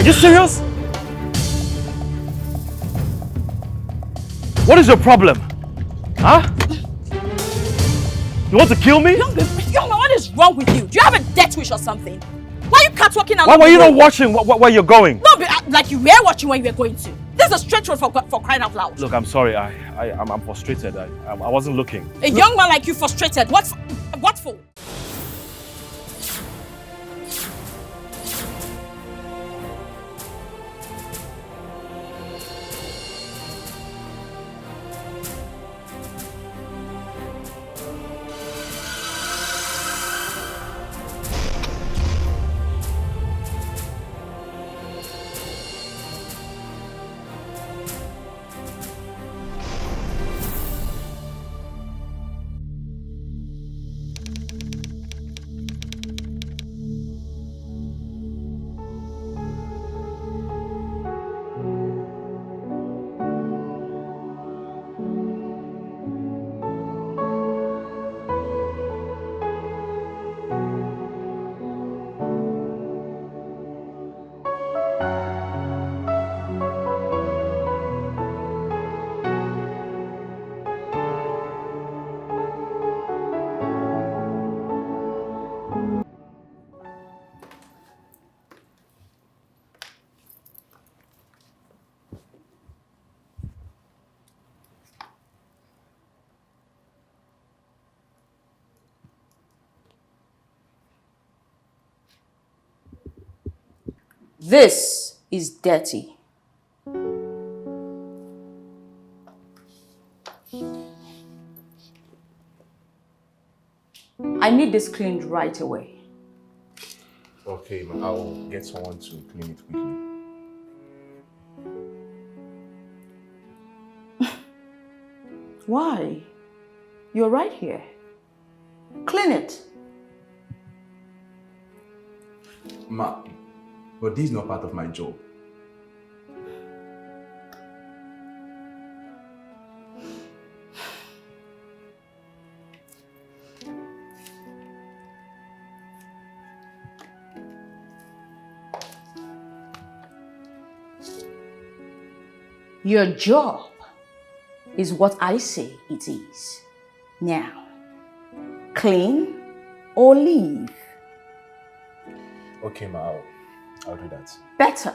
you serious? What is your problem? Huh? You want to kill me? Young man, what is wrong with you? Do you have a death wish or something? Why are you catwalking along? Why were you not watching where you're going? No, but, like you were watching where you were going to. This is a straight road for crying out loud. Look, I'm sorry. I'm frustrated. I wasn't looking. A young man like you frustrated. What for? This is dirty. I need this cleaned right away. Okay, man, I'll get someone to clean it quickly. Why? You're right here. Clean it. Ma, but this is not part of my job. Your job is what I say it is. Now, clean or leave. Okay, ma, I'll do that. Better.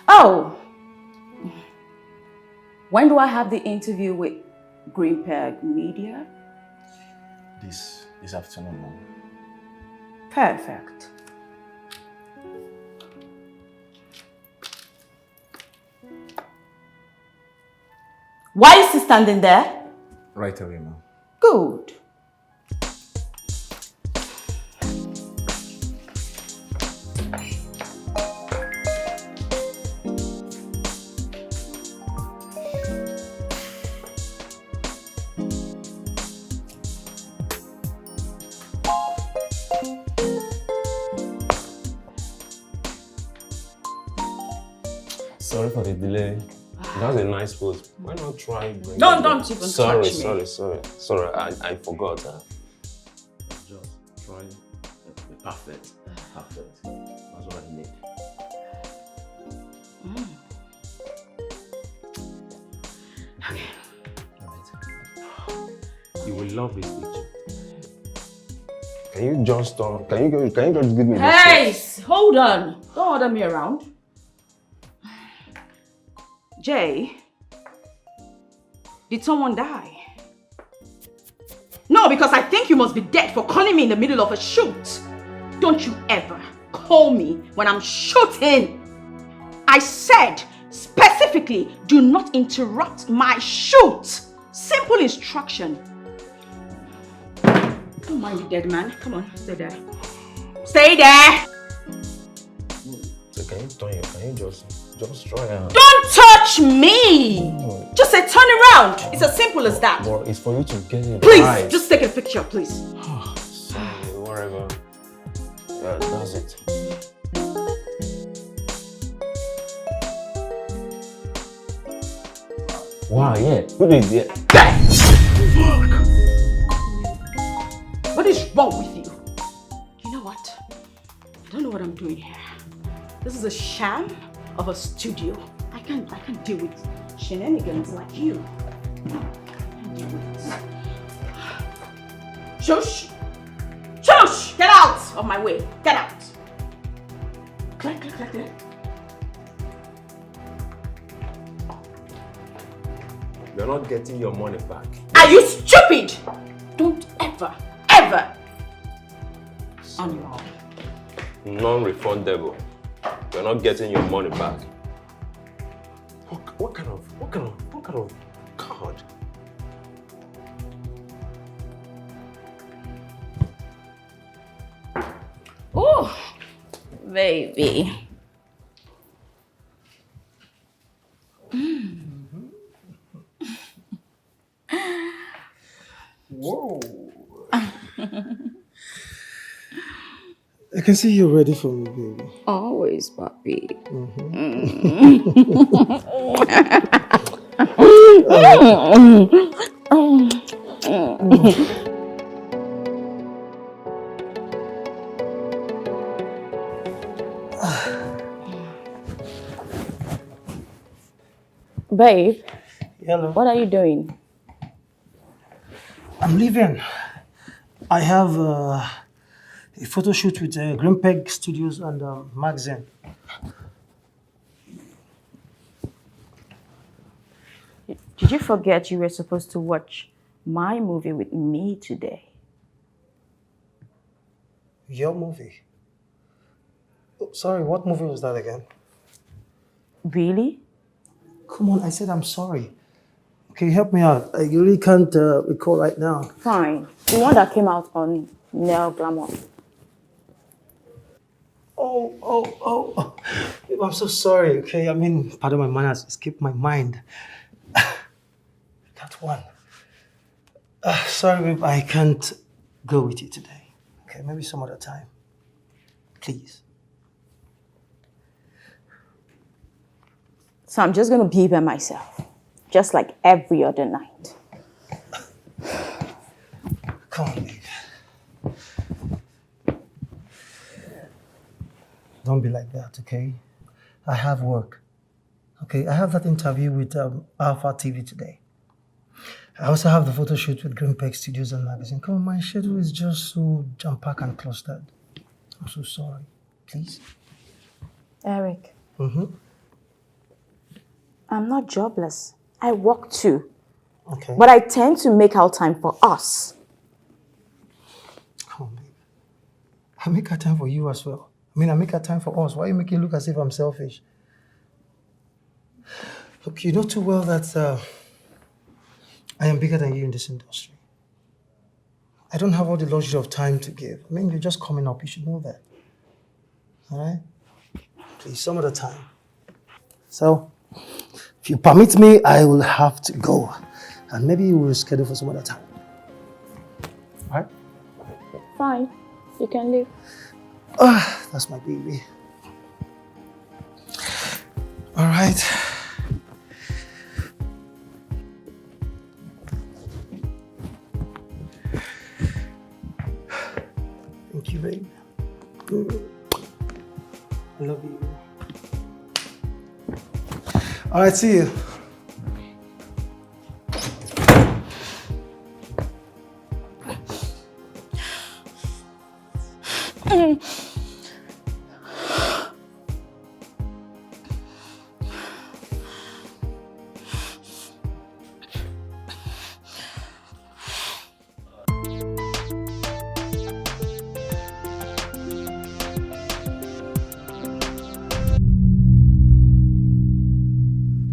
Oh, when do I have the interview with Greenberg Media? This afternoon, ma. Perfect. Why is he standing there? Right away, ma. Good. Sorry for the delay. That's a nice pose. Why not try bringing Don't even sorry, touch me. Sorry, I forgot. Just try the perfect. Perfect. That's what I need. Okay. Alright. You will love this picture. Can you just give me Hey, this? hold on. Don't order me around. Jay, did someone die? No, because I think you must be dead for calling me in the middle of a shoot. Don't you ever call me when I'm shooting. I said specifically, do not interrupt my shoot. Simple instruction. Don't mind the dead man. Come on, stay there. Stay there. So can you just try and... Don't touch me! Just say turn around. It's as simple as that. But it's for you to get it Please, right. just take a picture, please. Sorry, whatever. Yeah, that's it. Wow, yeah. Put it there. Fuck! What is wrong with you? You know what? don't know what I'm doing here. This is a sham of a studio. I can't deal with shenanigans like you. I can't deal with this. Shush! Shush! Get out of my way. Get out. Click, click, click, click. You're not getting your money back. Are you stupid? Don't ever on your own. Non-refundable. You're not getting your money back. What kind of card? Oh, baby. Whoa. I can see you're ready for me, baby. Always, puppy. Babe, Hello. what are you doing? I'm leaving. I have a photo shoot with Green Peg Studios and magazine. Did you forget you were supposed to watch my movie with me today? Your movie? Oh, sorry, what movie was that again? Really? Come on, I said I'm sorry. Okay, help me out. I really can't recall right now. Fine. The one that came out on Nell Glamour. Oh. I'm so sorry, okay? I mean, pardon my manners, escaped my mind. That one. Sorry, babe, I can't go with you today. Okay, maybe some other time. Please. So I'm just gonna be by myself, just like every other night. Come on, babe. Don't be like that, okay? I have work. Okay, I have that interview with Alpha TV today. I also have the photo shoot with Green Peg Studios and magazine. Come on, my schedule is just so jam-packed and clustered. I'm so sorry. Please? Eric, Mm-hmm. I'm not jobless. I work too. Okay. But I tend to make out time for us. Come on, babe. I make a time for you as well. I mean, I make a time for us. Why you make it look as if I'm selfish? Look, you know too well that I am bigger than you in this industry. I don't have all the luxury of time to give. I mean, you're just coming up. You should know that. All right? Please, some other time. So, if you permit me, I will have to go. And maybe we'll schedule for some other time. All right? Fine. You can leave. That's my baby. All right. Thank you, babe. I love you. All right, see you.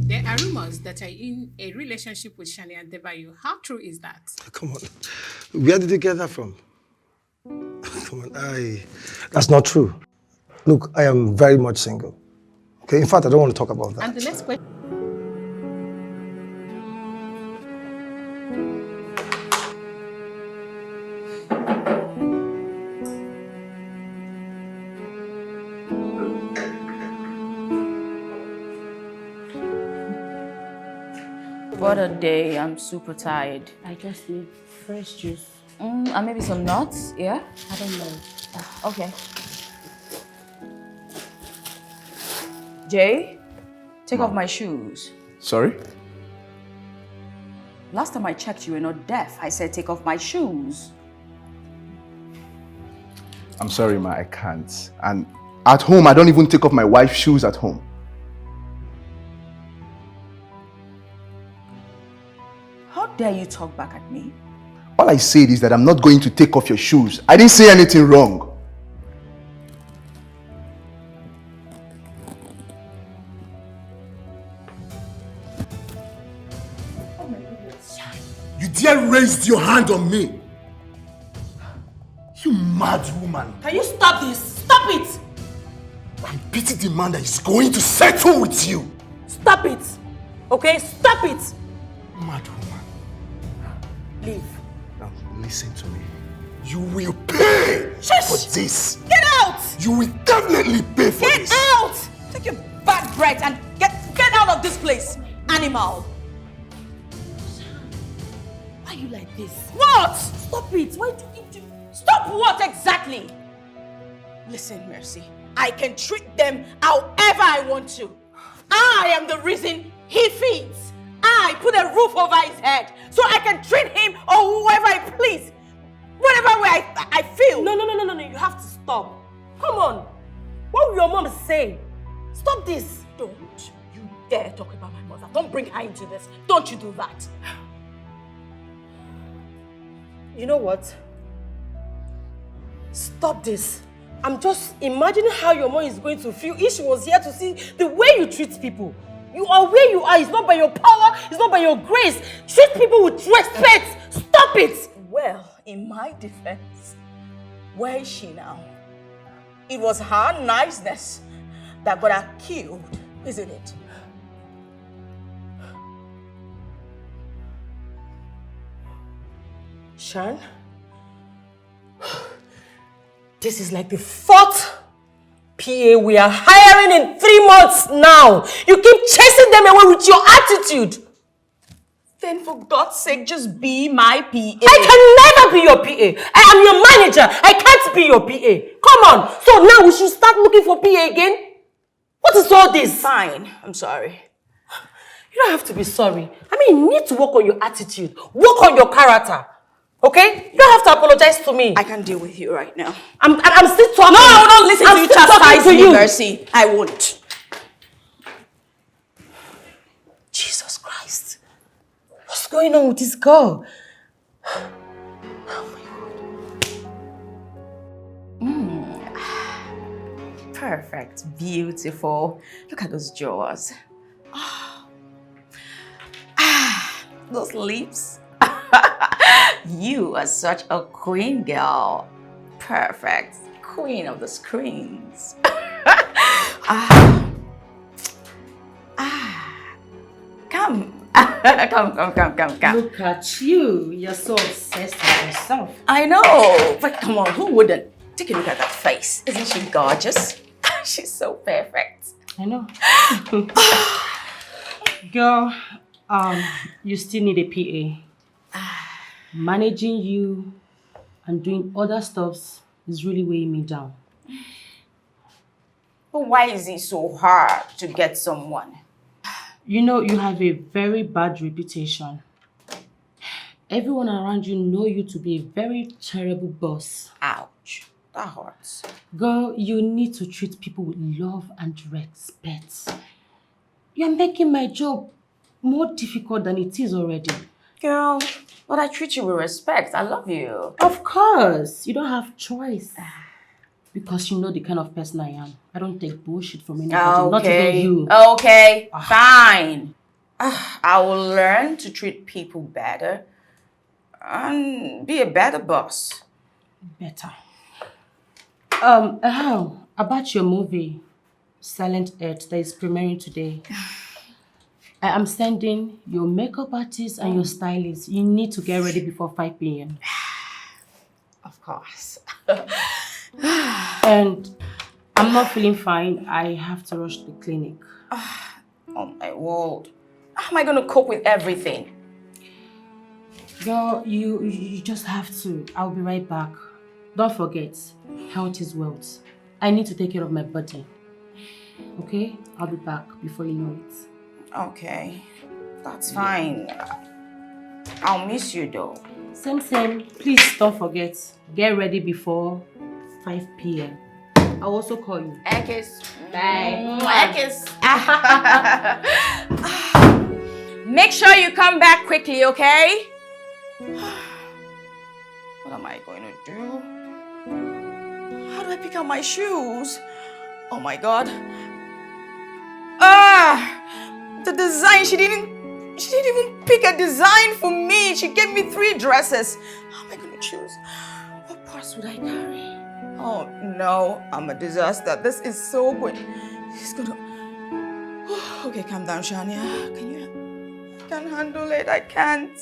There are rumors that you're in a relationship with Shania and Debayo. How true is that? Come on. Where did you get that from? Come on, that's not true. Look, I am very much single. Okay, in fact, I don't want to talk about that. And the next question. What a day. I'm super tired. I just need fresh juice. And maybe some nuts, yeah? I don't know. Okay. Jay, take off my shoes. Sorry? Last time I checked, you were not deaf. I said take off my shoes. I'm sorry, ma, I can't. And at home, I don't even take off my wife's shoes at home. How dare you talk back at me? All I said is that I'm not going to take off your shoes. I didn't say anything wrong. You dare raise your hand on me? You mad woman. Can you stop this? Stop it! I pity the man that is going to settle with you. Stop it! Okay? Stop it! Mad woman. Leave. Now listen to me. You will pay for this. Get out! You will definitely pay for this. Get out! Take your bad breath and get out of this place, animal. Why are you like this? What? Stop it! Why do you do? Stop what exactly? Listen, Mercy. I can treat them however I want to. I am the reason he feeds. I put a roof over his head so I can treat him or whoever I please. Whatever way I feel. No, you have to stop. Come on. What will your mom say? Stop this. Don't you dare talk about my mother. Don't bring her into this. Don't you do that. You know what? Stop this. I'm just imagining how your mom is going to feel if she was here to see the way you treat people. You are where you are. It's not by your power. It's not by your grace. Treat people with respect. Stop it. Well, in my defense, where is she now? It was her niceness that got her killed, isn't it? Shan, this is like the 4th PA we are hiring in 3 months now. You keep chasing them away with your attitude. Then for God's sake, just be my PA. I can never be your PA. I am your manager. I can't be your PA. Come on. So now we should start looking for PA again? What is all this? Fine, I'm sorry. You don't have to be sorry. I mean, you need to work on your attitude. Work on your character. Okay? You don't have to apologize to me. I can't deal with you right now. I'm still talking. No, don't listen to you chastise me, you. Mercy. I won't. Jesus Christ. What's going on with this girl? Oh my God. Perfect. Beautiful. Look at those jaws. Those lips. You are such a queen, girl. Perfect. Queen of the screens. Come. Come. Look at you. You're so obsessed with yourself. I know. But come on, who wouldn't? Take a look at that face. Isn't she gorgeous? She's so perfect. I know. Girl, you still need a PA. Managing you and doing other stuffs is really weighing me down. But why is it so hard to get someone? You know, you have a very bad reputation. Everyone around you know you to be a very terrible boss. Ouch. That hurts. Girl, you need to treat people with love and respect. You're making my job more difficult than it is already. Girl, but I treat you with respect. I love you. Of course. You don't have choice. Because you know the kind of person I am. I don't take bullshit from anybody. Not even you. Okay, fine. I will learn to treat people better and be a better boss. Better. About your movie, Silent Earth, that is premiering today. I am sending your makeup artist and your stylist. You need to get ready before 5 p.m. Of course. And I'm not feeling fine. I have to rush to the clinic. Oh my word. How am I going to cope with everything? Girl, you just have to. I'll be right back. Don't forget, health is wealth. I need to take care of my body. Okay? I'll be back before you know it. Okay, that's fine. I'll miss you though. Same. Please don't forget. Get ready before 5 p.m. I'll also call you. Ekis. Bye. Ekis. Make sure you come back quickly, okay? What am I going to do? How do I pick out my shoes? Oh my God. The design, she didn't even pick a design for me. She gave me 3 dresses. How am I going to choose? What parts would I carry? Oh no, I'm a disaster. This is so good. It's gonna... Okay, calm down, Shania. I can't handle it. I can't.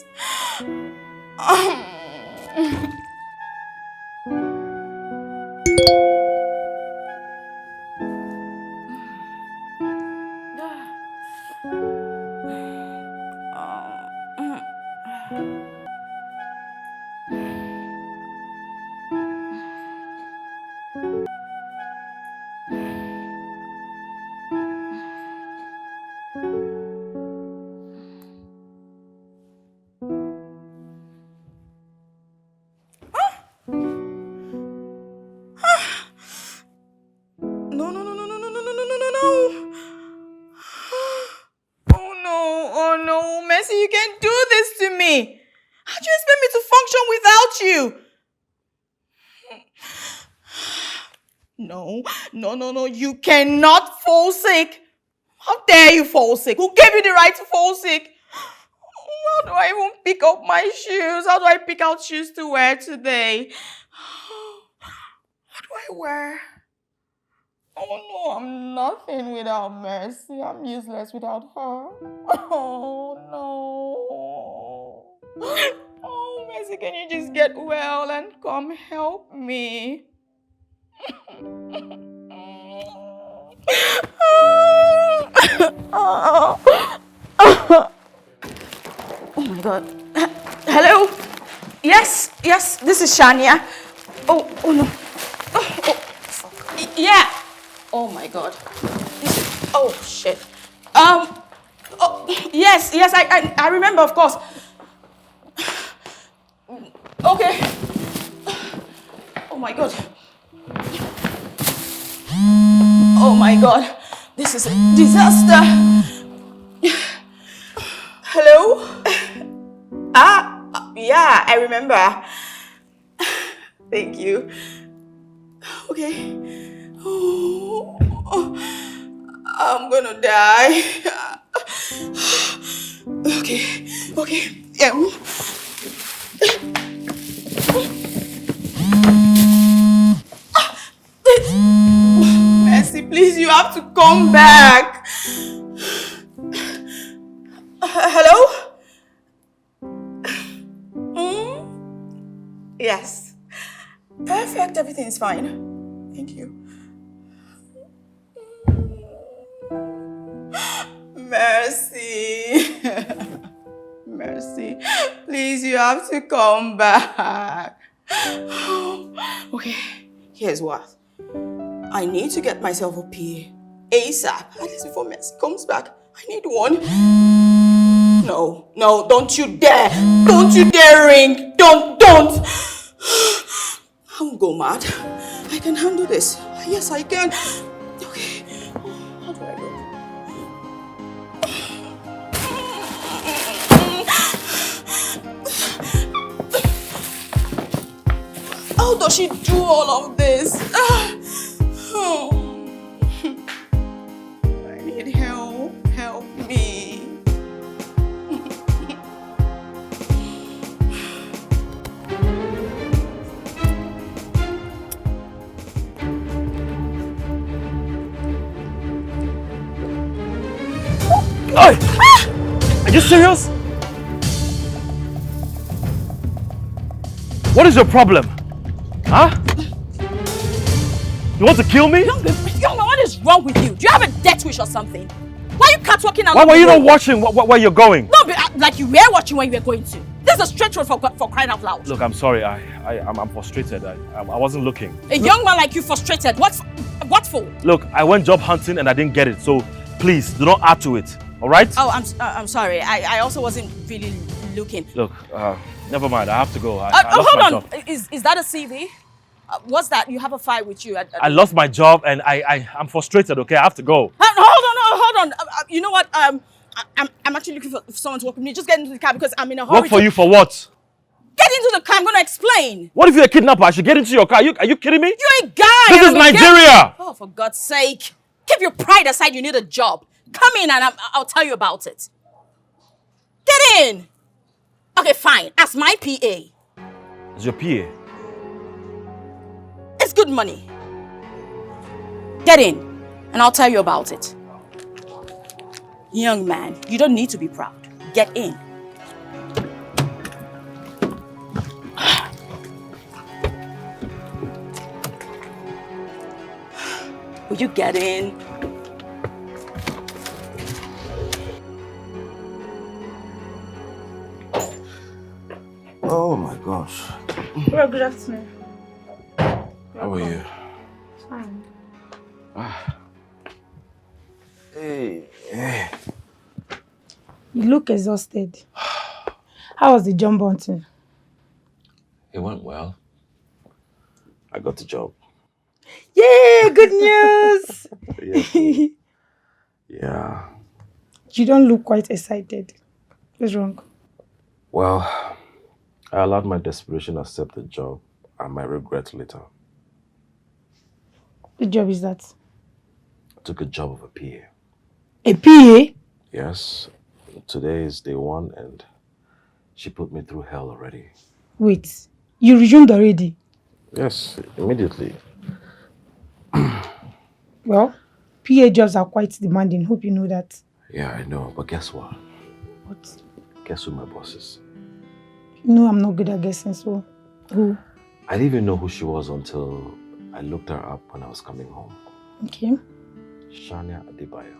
You can't do this to me. How do you expect me to function without you? No. You cannot fall sick. How dare you fall sick? Who gave you the right to fall sick? How do I even pick up my shoes? How do I pick out shoes to wear today? What do I wear? Oh no, I'm nothing without Mercy. I'm useless without her. Oh no. Oh, Mercy, can you just get well and come help me? Oh my God. Hello? Yes, this is Shania. Oh no. Fuck. Yeah. Oh my God. Oh shit. Yes, I remember, of course. Okay. Oh my God. Oh my God. This is a disaster. Hello? Yeah, I remember. Thank you. Okay. Oh, I'm gonna die. Okay. Yeah. Mercy, please, you have to come back. Hello? Yes. Perfect, everything's fine. Thank you. Mercy. Mercy. Please, you have to come back. Okay, here's what. I need to get myself a PA ASAP, at least before Mercy comes back. I need one. No, don't you dare. Don't you dare ring. Don't. I won't go mad. I can handle this. Yes, I can. Okay. How do I go? How does she do all of this? I need help. Help me. Oi! Are you serious? What is your problem? Huh? You want to kill me? Young man, what is wrong with you? Do you have a death wish or something? Why are you catwalking along? Why were you not watching where you're going? No, but like you were watching when you were going to. This is a straight road for crying out loud. Look, I'm sorry. I'm frustrated. I wasn't looking. A young man like you frustrated. What for? Look, I went job hunting and I didn't get it. So please do not add to it. All right? Oh, I'm sorry. I also wasn't really looking. Look, never mind. I have to go. I lost hold my on. job. Is that a CV? What's that? You have a file with you? I lost my job and I'm frustrated. Okay, I have to go. Hold on. You know what? I'm actually looking for someone to work with me. Just get into the car because I'm in a hurry. Work for you for what? Get into the car. I'm going to explain. What if you're a kidnapper? I should get into your car. Are you kidding me? You're a guy. This is Nigeria. Oh, for God's sake. Keep your pride aside. You need a job. Come in and I'll tell you about it. Get in. Okay, fine. As my PA. It's your PA. It's good money. Get in and I'll tell you about it. Young man, you don't need to be proud. Get in. Will you get in? Oh my gosh. Well, good afternoon. How are you? Fine. Hey. You look exhausted. How was the job hunting? It went well. I got the job. Yay! Good news! Yeah. Yeah. You don't look quite excited. What's wrong? Well, I allowed my desperation to accept the job and my regret later. What job is that? I took a job of a PA. A PA? Yes. Today is day one and she put me through hell already. Wait, you resumed already? Yes, immediately. Well, PA jobs are quite demanding. Hope you know that. Yeah, I know. But guess what? What? Guess who my boss is? No, I'm not good at guessing, so who? I didn't even know who she was until I looked her up when I was coming home. Okay. Shia Adebayo.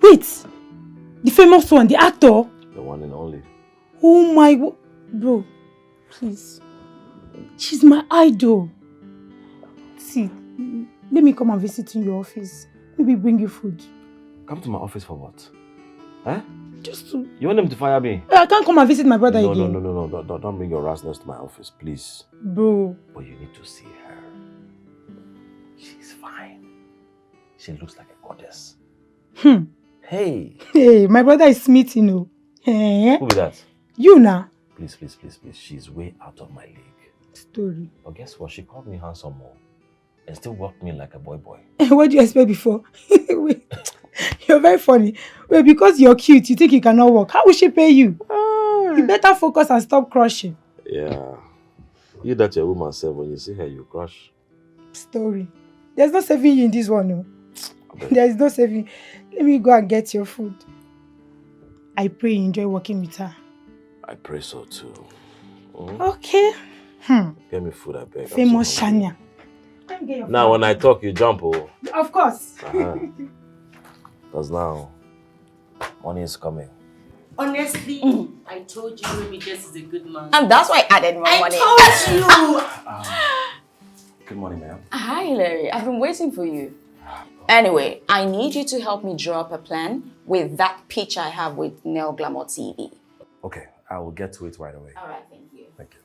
Wait! The famous one, the actor? The one and only. Oh my... Bro, please. She's my idol. See, let me come and visit in your office. Maybe bring you food. Come to my office for what? Eh? Just to... You want them to fire me? I can't come and visit my brother again. No. Don't bring your rashness to my office, please. Bro. But you need to see her. She's fine. She looks like a goddess. Hey. Hey, my brother is Smith, you know. Who be that? You now. Please. She's way out of my league. Story. But guess what? She called me handsome more and still walked me like a boy. What do you expect before? Wait, you're very funny. Wait, because you're cute, you think you cannot walk. How will she pay you? You better focus and stop crushing. Yeah. You that your woman said when you see her, you crush. Story. There's no saving you in this one, no. There is no saving. Let me go and get your food. I pray you enjoy working with her. I pray so too. Okay. Get me food, I beg. Famous Shania. Now when I talk, you jump, oh. Of course. Because now, money is coming. Honestly, I told you maybe this is a good man. And that's why I added more money. I told you! Good morning, ma'am. Hi, Larry. I've been waiting for you. Anyway, I need you to help me draw up a plan with that pitch I have with Nel Glamour TV. Okay, I will get to it right away. All right, thank you. Thank you.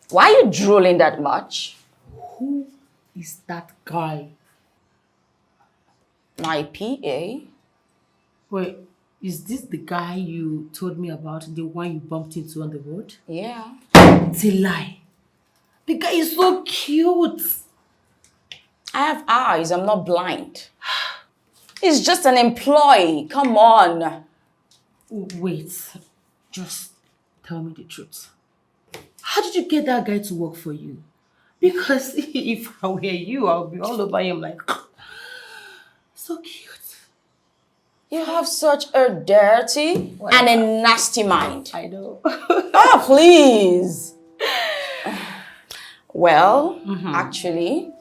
Why are you drooling that much? Who is that guy? My PA. Wait, is this the guy you told me about, the one you bumped into on the road? Yeah. It's a lie. The guy is so cute. I have eyes, I'm not blind. He's just an employee, come on. Wait, just tell me the truth. How did you get that guy to work for you? Because if I were you, I'll be all over him like, so cute. You have such a dirty and a nasty mind. I know. Oh, please. Well, actually,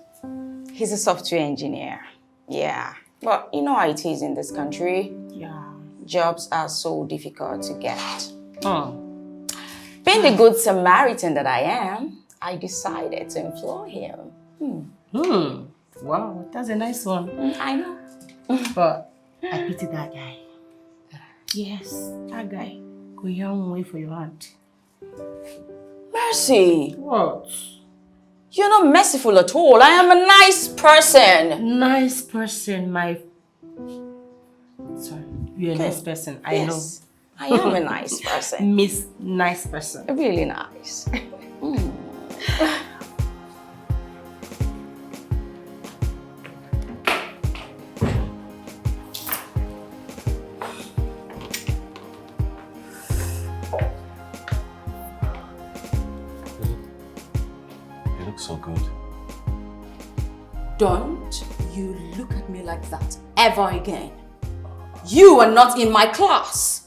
He's a software engineer. Yeah. But you know how it is in this country. Yeah. Jobs are so difficult to get. Oh. Being the good Samaritan that I am, I decided to employ him. Wow, that's a nice one. I know. But I pity that guy. Yes, that guy. Go young way for your hand. Mercy. What? You're not merciful at all. I am a nice person. Nice person, my... Sorry, you're a nice person. I know. I am a nice person. Miss Nice Person. Really nice. You look so good. Don't you look at me like that ever again. You are not in my class.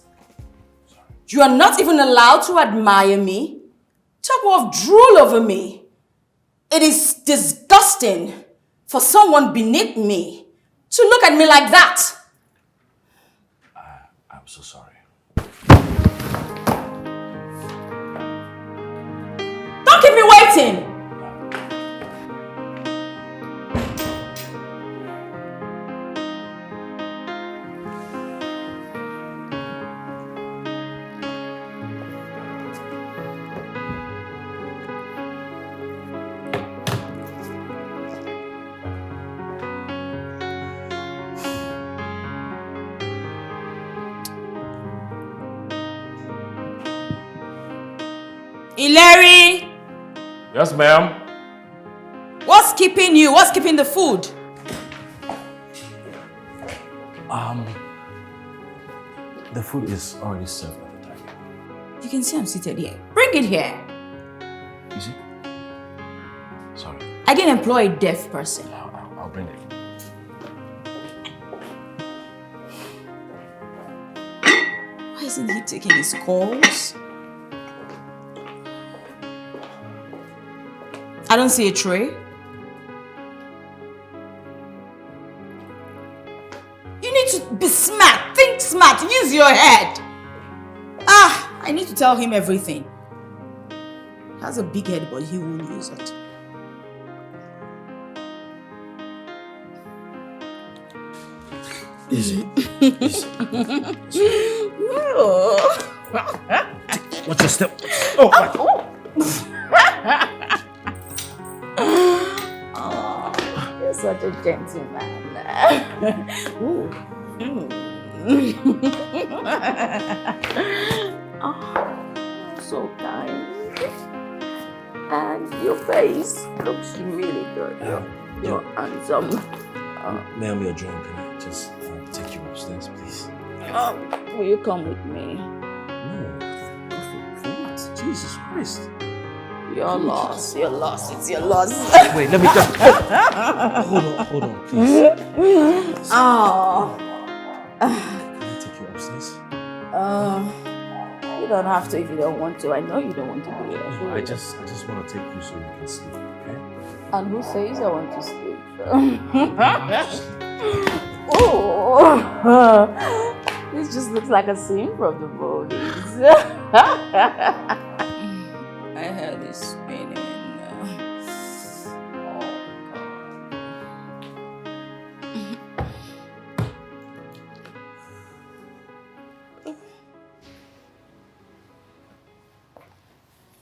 You are not even allowed to admire me. Talk of drool over me. It is disgusting for someone beneath me to look at me like that. I'm so sorry. Don't keep me waiting. Larry, Yes, ma'am. what's keeping you? What's keeping the food? The food is already served by the time. You can see I'm seated here. Bring it here. You see? Sorry. I didn't employ a deaf person. I'll bring it. Why isn't he taking his calls? I don't see a tray. You need to be smart. Think smart. Use your head. I need to tell him everything. He has a big head, but he won't use it. Easy. Watch your step. You're such a gentleman. So kind. And your face looks really good. You're handsome. Ma'am, you're drunk. Can I just take you upstairs, please? Will you come with me? No. For what? Jesus Christ. You're lost. You're lost. It's your loss. Wait, let me just... Hold on, please. Can I take you upstairs? You don't have to if you don't want to. I know you don't want to be here. No, I just want to take you so you can sleep, okay? And who says I want to sleep? This just looks like a scene from the movies. I heard this spinning.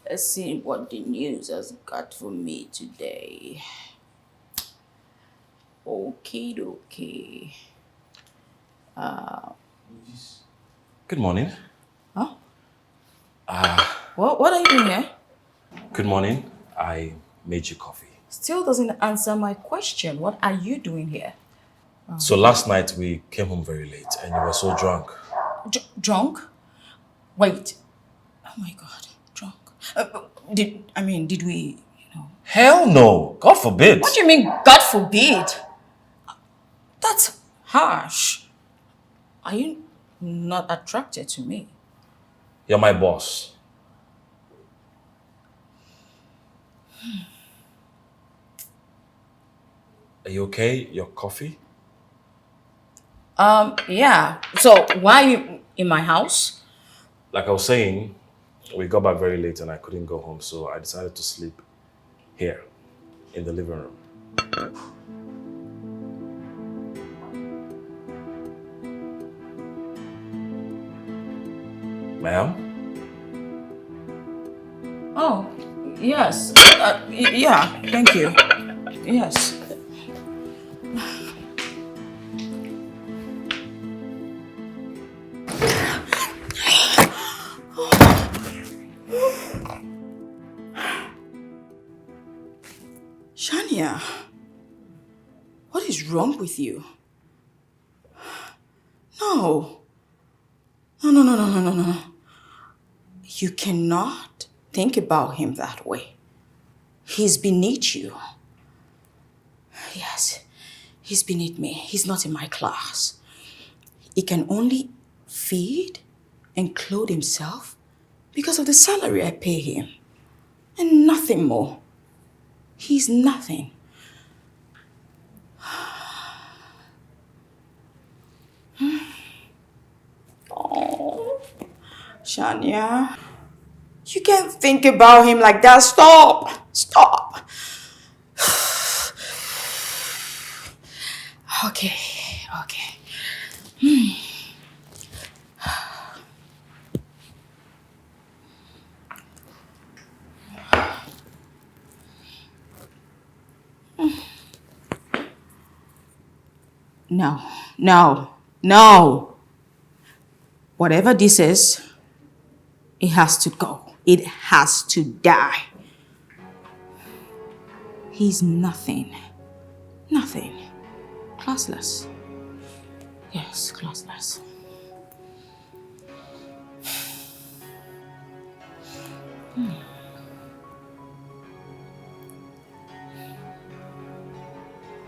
Let's see what the news has got for me today. Okie dokie. Good morning. Huh? What are you doing here? Good morning. I made you coffee. Still doesn't answer my question. What are you doing here? So last night we came home very late and you were so drunk. Drunk? Wait. Oh my God. Drunk. Did we, Hell no. God forbid. What do you mean, God forbid? That's harsh. Are you not attracted to me? You're my boss. Are you okay? Your coffee? Yeah. So why are you in my house? Like I was saying, we got back very late and I couldn't go home, so I decided to sleep here in the living room. Ma'am? Oh, yes. Yeah, thank you. Yes. Shania, what is wrong with you? No. No. You cannot think about him that way. He's beneath you. Yes, he's beneath me. He's not in my class. He can only feed and clothe himself because of the salary I pay him. And nothing more. He's nothing. Oh, Shania, you can't think about him like that. Stop. Okay. No. Whatever this is, it has to go. It has to die. He's nothing. Classless. Yes, classless.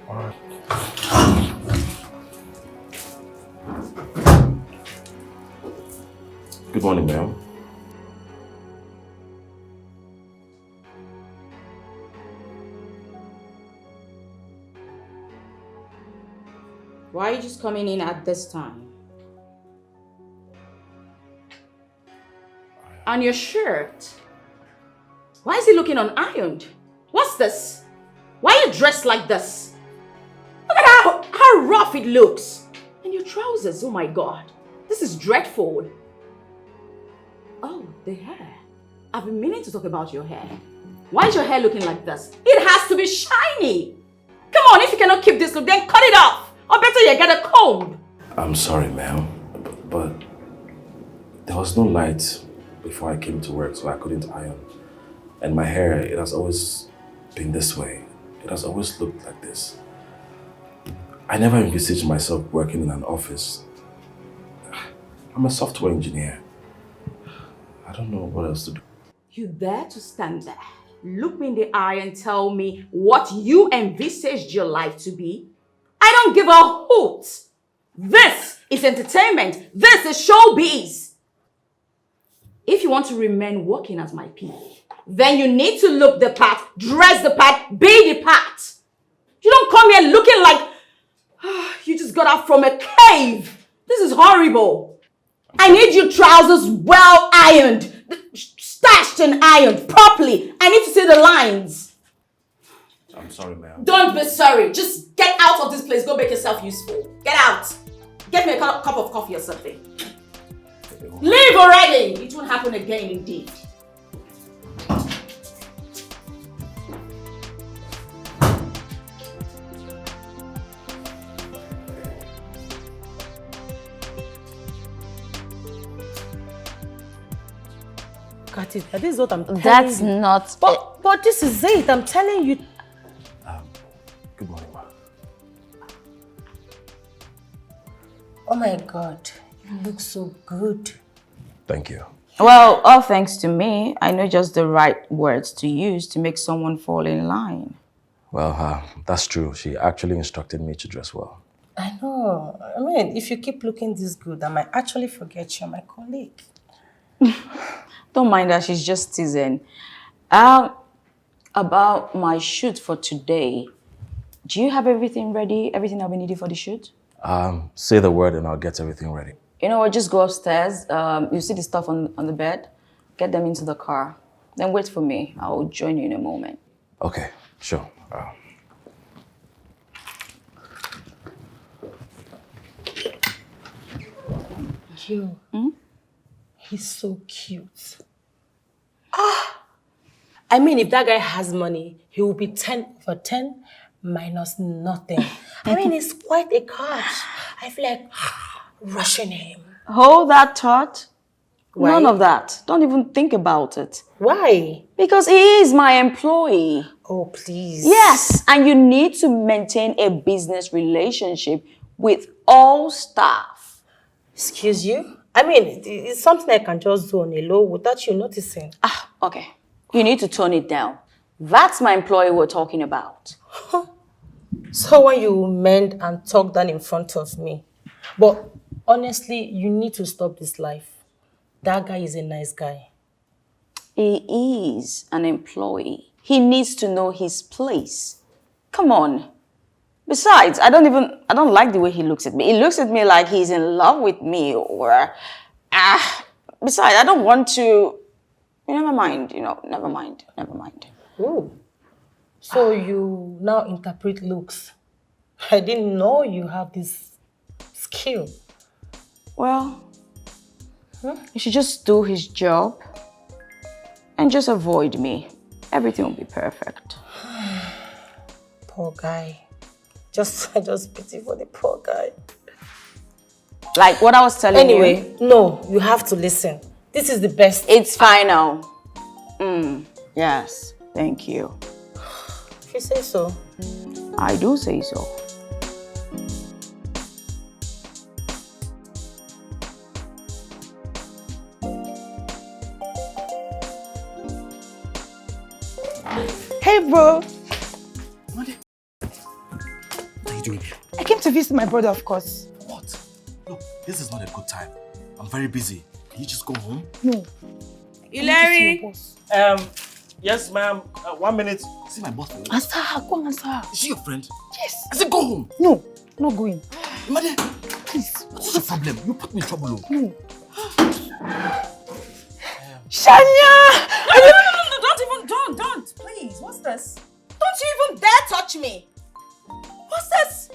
All right. Good morning, ma'am. Why are you just coming in at this time? And your shirt? Why is it looking unironed? What's this? Why are you dressed like this? Look at how rough it looks. And your trousers, oh my God. This is dreadful. Oh, the hair. I've been meaning to talk about your hair. Why is your hair looking like this? It has to be shiny. Come on, if you cannot keep this look, then cut it off. Or better yet, get a comb. I'm sorry, ma'am, but there was no light before I came to work, so I couldn't iron. And my hair, it has always been this way. It has always looked like this. I never envisaged myself working in an office. I'm a software engineer. I don't know what else to do. You dare to stand there, look me in the eye and tell me what you envisaged your life to be? I don't give a hoot. This is entertainment. This is showbiz. If you want to remain working as my PA, then you need to look the part, dress the part, be the part. You don't come here looking like you just got out from a cave. This is horrible. I need your trousers well ironed, stashed and ironed properly. I need to see the lines. I'm sorry, ma'am. Don't be sorry. Just get out of this place. Go make yourself useful. Get out. Get me a cup of coffee or something. Leave already. It won't happen again indeed. Got it. This is what I'm telling That's you. not... But this is it. I'm telling you. Good morning, ma. Oh my God. You look so good. Thank you. Well, all thanks to me. I know just the right words to use to make someone fall in line. Well, that's true. She actually instructed me to dress well. I know. I mean, if you keep looking this good, I might actually forget you're my colleague. Don't mind her, she's just teasing. About my shoot for today, Do you have everything ready? Everything that we needed for the shoot? Say the word and I'll get everything ready. You know what? Just go upstairs. You see the stuff on the bed? Get them into the car. Then wait for me. I will join you in a moment. Okay, sure. Yo, he's so cute. I mean, if that guy has money, he will be 10/10 minus nothing. I mean, it's quite a catch. I feel like rushing him. Hold that thought. Why? None of that. Don't even think about it. Why? Because he is my employee. Oh, please. Yes, and you need to maintain a business relationship with all staff. Excuse you? I mean, it's something I can just do on a low without you noticing. Okay. You need to tone it down. That's my employee we're talking about. So when you mend and talk down in front of me. But honestly, you need to stop this life. That guy is a nice guy. He is an employee. He needs to know his place. Come on. Besides, I don't like the way he looks at me. He looks at me like he's in love with me or... Besides, I don't want to... Never mind, never mind. Ooh. So you now interpret looks. I didn't know you have this skill. Well, he should just do his job and just avoid me. Everything will be perfect. Poor guy. I just pity for the poor guy. Like what I was telling you. Anyway, no, you have to listen. This is the best. It's final. Yes, thank you. If you say so. I do say so. Hey, bro. What are you doing here? I came to visit my brother, of course. What? Look, this is not a good time. I'm very busy. Can you just go home? No. Hilary. Yes, ma'am. 1 minute. See my boss. Answer her. Go and answer her. Is she your friend? Yes. I said go home. No, not going. Mother, Please. what's your problem? You put me in trouble. No. Shania! No, don't, please. What's this? Don't you even dare touch me. What's this?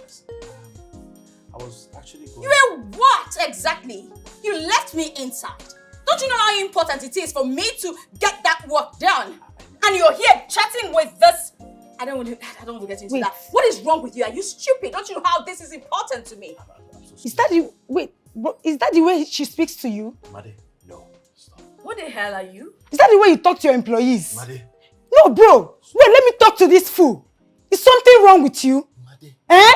I was actually going... You were what exactly? You left me inside. Don't you know how important it is for me to get that work done? And you're here chatting with this... I don't want to get into that. What is wrong with you? Are you stupid? Don't you know how this is important to me? Is that the... Wait, bro, is that the way she speaks to you? Made, no. Stop. What the hell are you? Is that the way you talk to your employees? Made. No, bro. Wait, let me talk to this fool. Is something wrong with you? Made. Eh?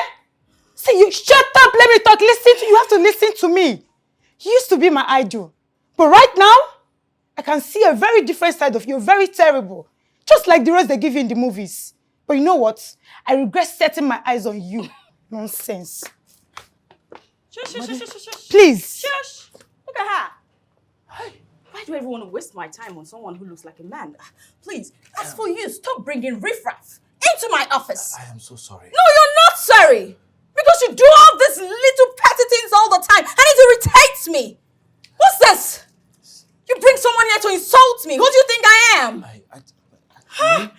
See, you shut up. Let me talk. You have to listen to me. You used to be my idol. But right now, I can see a very different side of you. You're very terrible. Just like the roles they give you in the movies. But you know what? I regret setting my eyes on you. Nonsense. Shush. Please. Shush. Look at her. Why do I even want to waste my time on someone who looks like a man? Please, as for you, stop bringing riffraff into my office. I am so sorry. No, you're not sorry. Because you do all these little petty things all the time and it irritates me. What's this? You bring someone here to insult me. Who do you think I am?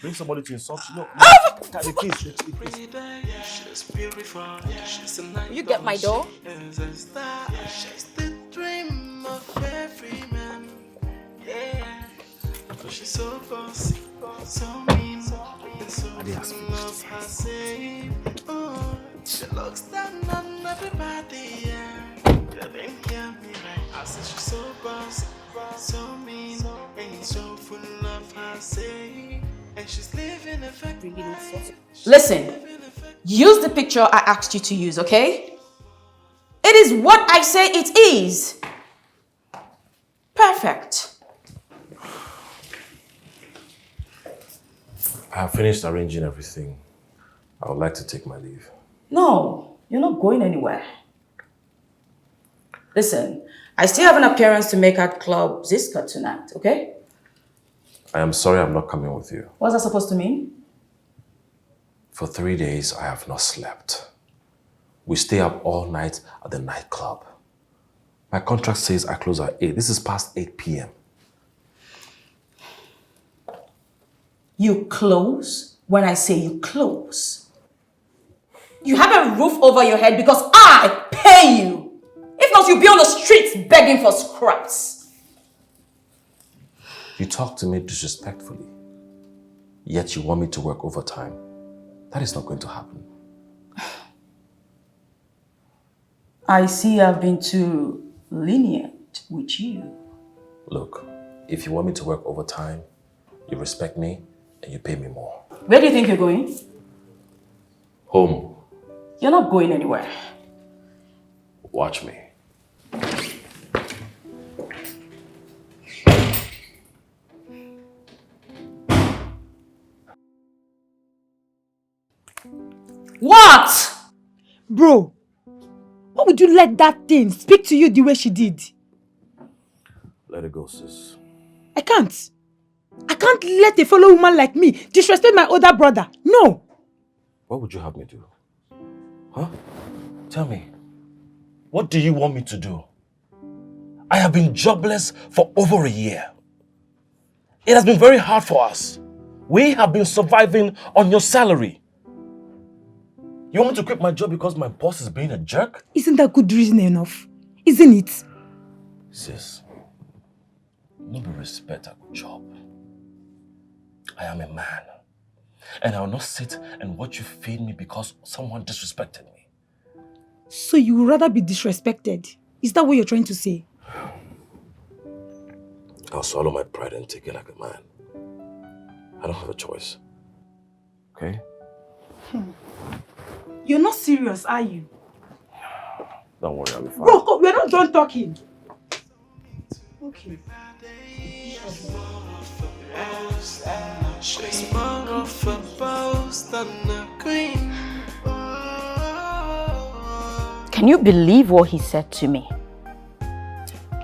Bring somebody to insult you. No, please. Will you get my door? She's so bossy, so mean, and so full of herself. She looks down on everybody, yeah. They get me right. I said she's so bossy, so mean, and so full of herself. And she's living a fact. Listen, use the picture I asked you to use, okay? It is what I say it is. Perfect. I have finished arranging everything. I would like to take my leave. No, you're not going anywhere. Listen, I still have an appearance to make at Club Ziska tonight, okay? I am sorry I'm not coming with you. What's that supposed to mean? For 3 days, I have not slept. We stay up all night at the nightclub. My contract says I close at 8. This is past 8 p.m. You close when I say you close. You have a roof over your head because I pay you. If not, you'll be on the streets begging for scraps. You talk to me disrespectfully, yet you want me to work overtime. That is not going to happen. I see I've been too lenient with you. Look, if you want me to work overtime, you respect me and you pay me more. Where do you think you're going? Home. You're not going anywhere. Watch me. What? Bro, why would you let that thing speak to you the way she did? Let it go, sis. I can't. I can't let a fellow woman like me disrespect my older brother. No. What would you have me do? Huh? Tell me. What do you want me to do? I have been jobless for over a year. It has been very hard for us. We have been surviving on your salary. You want me to quit my job because my boss is being a jerk? Isn't that good reason enough? Isn't it? Sis, no be respect a good job. I am a man. And I will not sit and watch you feed me because someone disrespected me. So you would rather be disrespected? Is that what you're trying to say? I'll swallow my pride and take it like a man. I don't have a choice. Okay? You're not serious, are you? Don't worry, I'll be fine. Bro, we're not done talking. Okay. She's more of a boss than a queen. Can you believe what he said to me?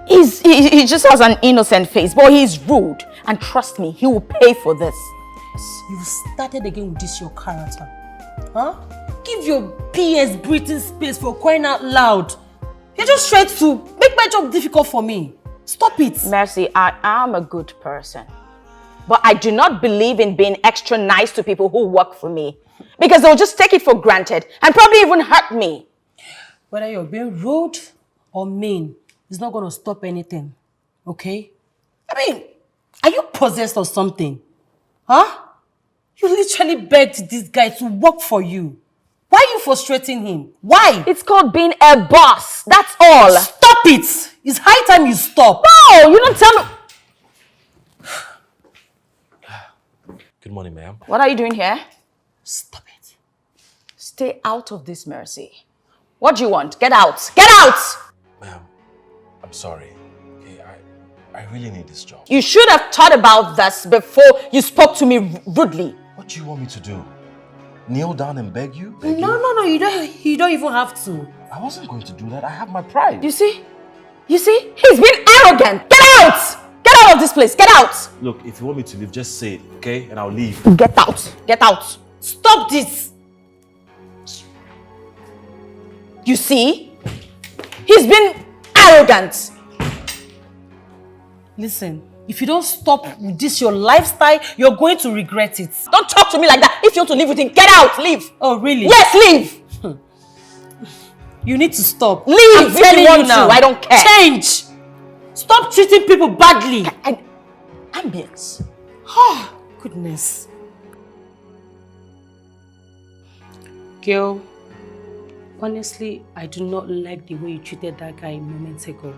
He just has an innocent face, but he's rude. And trust me, he will pay for this. You've started again with this your character. Huh? Give your PS breathing space for crying out loud. You're just trying to make my job difficult for me. Stop it. Mercy, I am a good person. But I do not believe in being extra nice to people who work for me. Because they'll just take it for granted and probably even hurt me. Whether you're being rude or mean, it's not going to stop anything. Okay? I mean, are you possessed or something? Huh? You literally begged this guy to work for you. Why are you frustrating him? Why? It's called being a boss. That's all. Stop it! It's high time you stop. No, you don't tell me. Good morning, ma'am. What are you doing here? Stop it. Stay out of this, Mercy. What do you want? Get out. Get out! Ma'am, I'm sorry. Okay, I really need this job. You should have thought about this before you spoke to me rudely. What do you want me to do? Kneel down and beg you? No, you don't even have to. I wasn't going to do that. I have my pride. You see? You see? He's being arrogant. Get out! Get out of this place. Get out! Look, if you want me to leave, just say it, okay? And I'll leave. Get out. Get out. Stop this. You see? He's been arrogant. Listen, if you don't stop with this your lifestyle, you're going to regret it. Don't talk to me like that. If you want to live with him, get out. Leave. Oh, really? Yes, leave. You need to stop. Leave. I'm If telling you want you now. to. I don't care. Change. Stop treating people badly. Ambience. Oh, goodness. Girl, honestly, I do not like the way you treated that guy moments ago.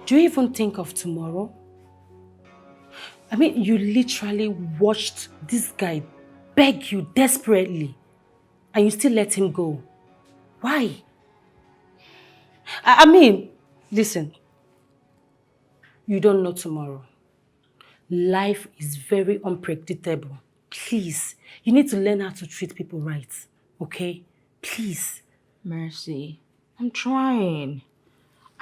Do you even think of tomorrow? I mean, you literally watched this guy beg you desperately and you still let him go. Why? I mean, listen, you don't know tomorrow. Life is very unpredictable. Please, you need to learn how to treat people right, okay? Please. Mercy, I'm trying.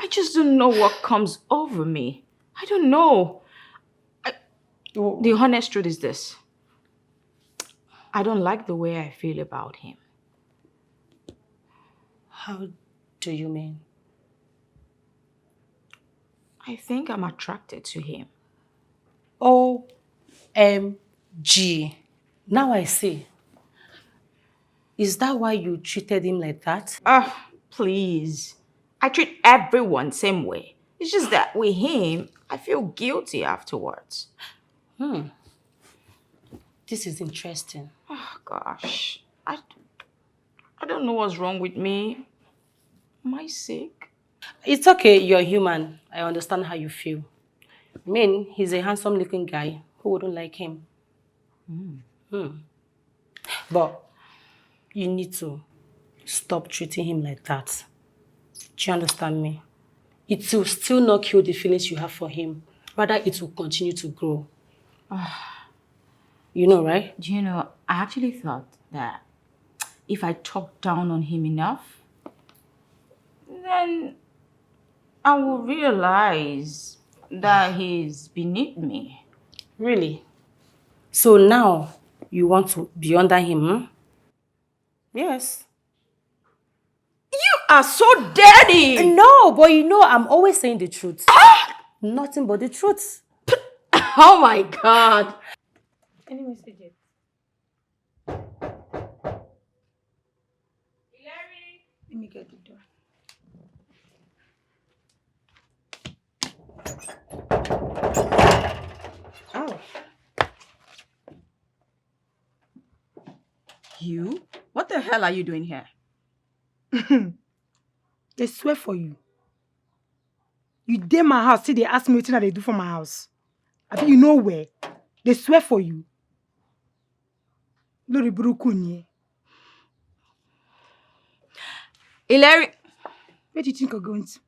I just don't know what comes over me. I don't know. The honest truth is this. I don't like the way I feel about him. How do you mean? I think I'm attracted to him. OMG. Now I see. Is that why you treated him like that? Please. I treat everyone same way. It's just that with him, I feel guilty afterwards. This is interesting. Oh, gosh. I don't know what's wrong with me. Am I sick? It's okay, you're human. I understand how you feel. I mean, he's a handsome looking guy. Who wouldn't like him? But you need to stop treating him like that. Do you understand me? It will still not kill the feelings you have for him. Rather, it will continue to grow. You know, right? Do you know, I actually thought that if I talk down on him enough, then I will realize that he's beneath me. Really? So now you want to be under him, hmm? Yes. You are so dirty! No, but you know I'm always saying the truth. Nothing but the truth. Oh my God. Any messages? Let me get the door. Oh. You? What the hell are you doing here? They swear for you. You dey my house, see they ask me what they do for my house. I think you know where. They swear for you. Lori Brukunye. Hilary. Where do you think you're going to?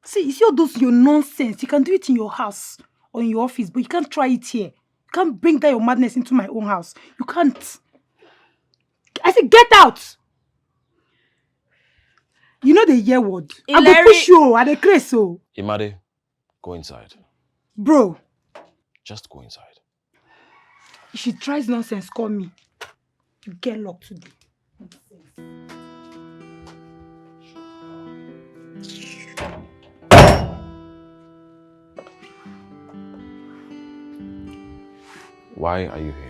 See, you see all those your nonsense. You can do it in your house or in your office, but you can't try it here. You can't bring that your madness into my own house. You can't. I said, get out! You know the year word. I go push you, I dey craze so. Imade, go inside. Bro. Just go inside. If she tries nonsense, call me. You get locked today. Why are you here?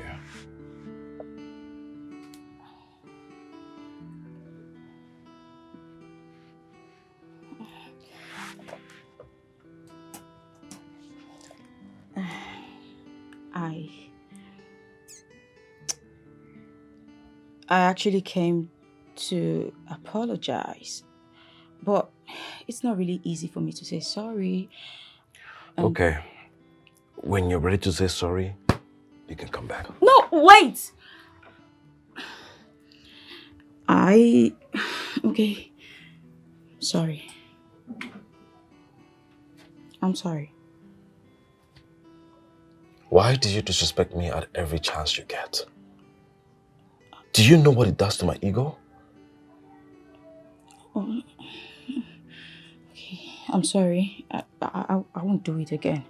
I actually came to apologize, but it's not really easy for me to say sorry. Okay. When you're ready to say sorry, you can come back. No, wait! Okay. Sorry. I'm sorry. Why do you disrespect me at every chance you get? Do you know what it does to my ego? Okay, I'm sorry. I won't do it again.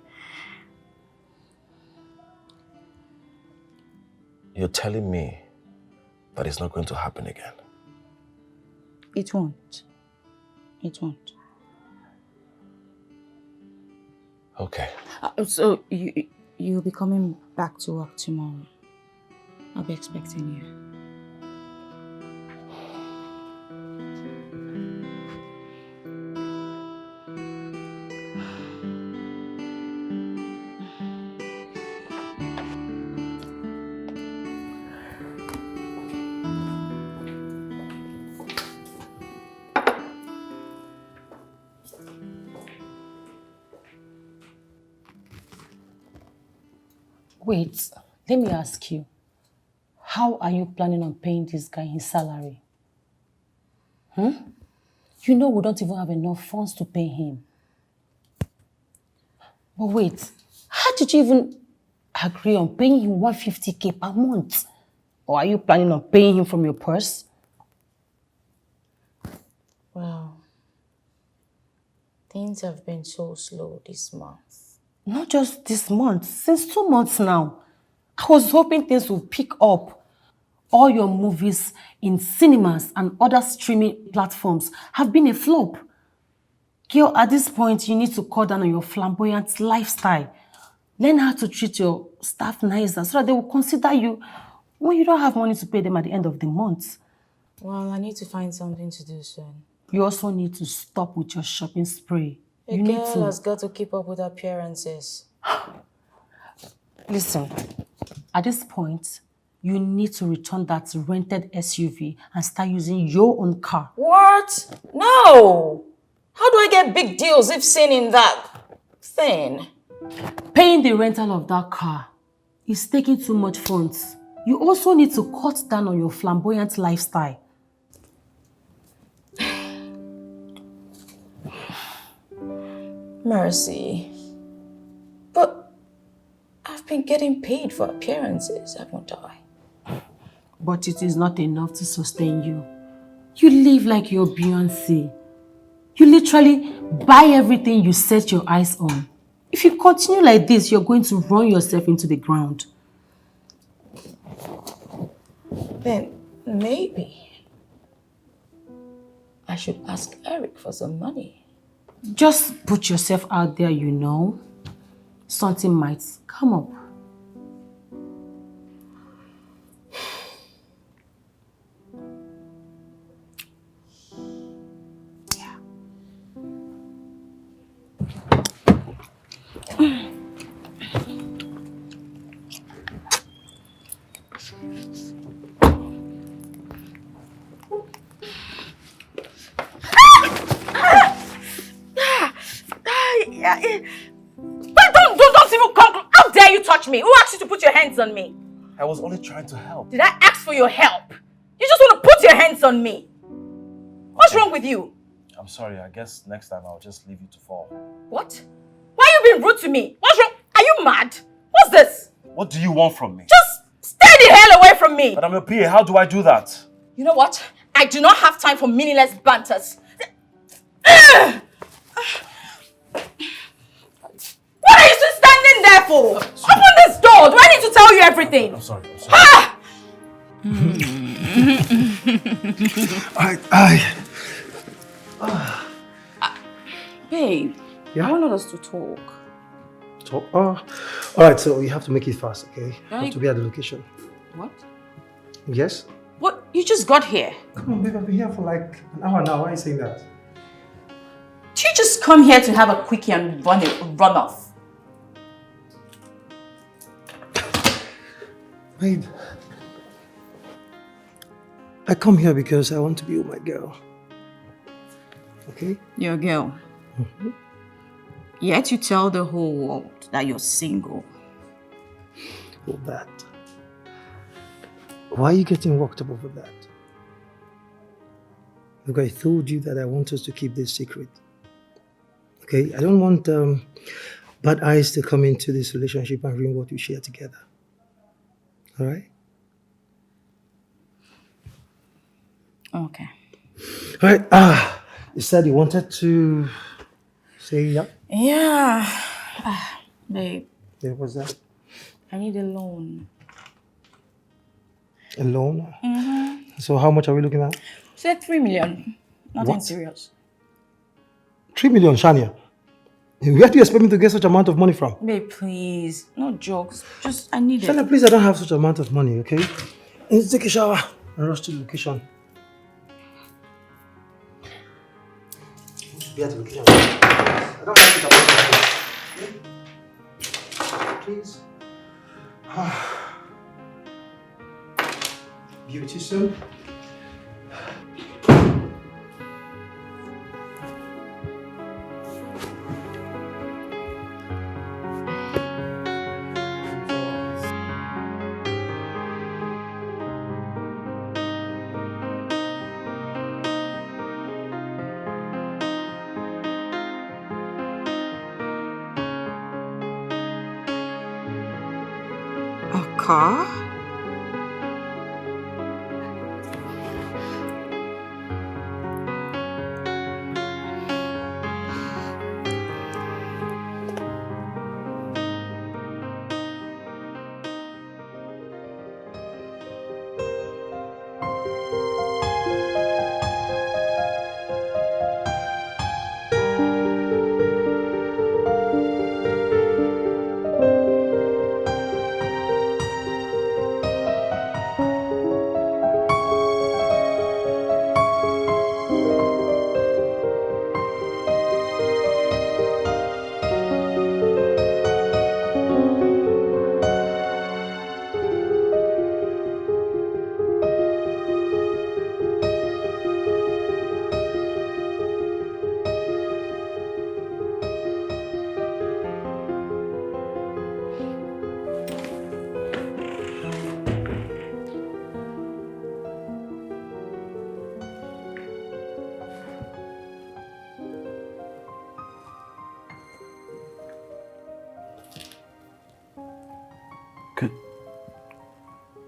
You're telling me that it's not going to happen again? It won't. It won't. Okay. So you'll be coming back to work tomorrow. I'll be expecting you. Wait, let me ask you. How are you planning on paying this guy his salary? You know we don't even have enough funds to pay him. But wait, how did you even agree on paying him 150k per month? Or are you planning on paying him from your purse? Well, things have been so slow this month. Not just this month, since 2 months now. I was hoping things would pick up. All your movies in cinemas and other streaming platforms have been a flop. Girl, at this point, you need to cut down on your flamboyant lifestyle. Learn how to treat your staff nicer so that they will consider you when you don't have money to pay them at the end of the month. Well, I need to find something to do soon. You also need to stop with your shopping spree. A You need girl to... has got to keep up with appearances. Listen, at this point, you need to return that rented SUV and start using your own car. What? No! How do I get big deals if seen in that thing? Paying the rental of that car is taking too much funds. You also need to cut down on your flamboyant lifestyle. Mercy. But I've been getting paid for appearances, haven't I? But it is not enough to sustain you. You live like you're Beyonce. You literally buy everything you set your eyes on. If you continue like this, you're going to run yourself into the ground. Then maybe I should ask Eric for some money. Just put yourself out there, you know. Something might come up. Don't even come. How dare you touch me? Who asked you to put your hands on me? I was only trying to help. Did I ask for your help? You just want to put your hands on me. What's wrong with you? I'm sorry, I guess next time I'll just leave you to fall. What? Why are you being rude to me? What's wrong? Are you mad? What's this? What do you want from me? Just stay the hell away from me. But I'm a PA, how do I do that? You know what? I do not have time for meaningless banters. What are you still standing there for? Open this door. Do I need to tell you everything? I'm sorry. Ah! Babe, Yeah? I wanted us to talk. So, all right, so you have to make it fast, okay? You have Right. to be at the location. What? Yes? What? You just got here. Come on, babe, I've been here for like an hour now. Why are you saying that? Did you just come here to have a quickie and run off? Babe, I come here because I want to be with my girl. Okay? Your girl. Yet you tell the whole world that you're single. Well, that. Why are you getting worked up over that? Look, I told you that I want us to keep this secret. Okay? I don't want bad eyes to come into this relationship and ruin what we share together. All right? Okay. All right. You said you wanted to say yeah? Yeah. Babe, Yeah, what's that? I need a loan. A loan? So how much are we looking at? Say 3 million. Nothing What? serious. 3 million, Shania. Where do you expect me to get such amount of money from? Babe, please. No jokes. Just, I need Shania, it. please, I don't have such amount of money, okay? I need to take a shower and rush to the location. I need to be at the location. I don't have such amount of money. Okay? Please. Be with you soon. A car?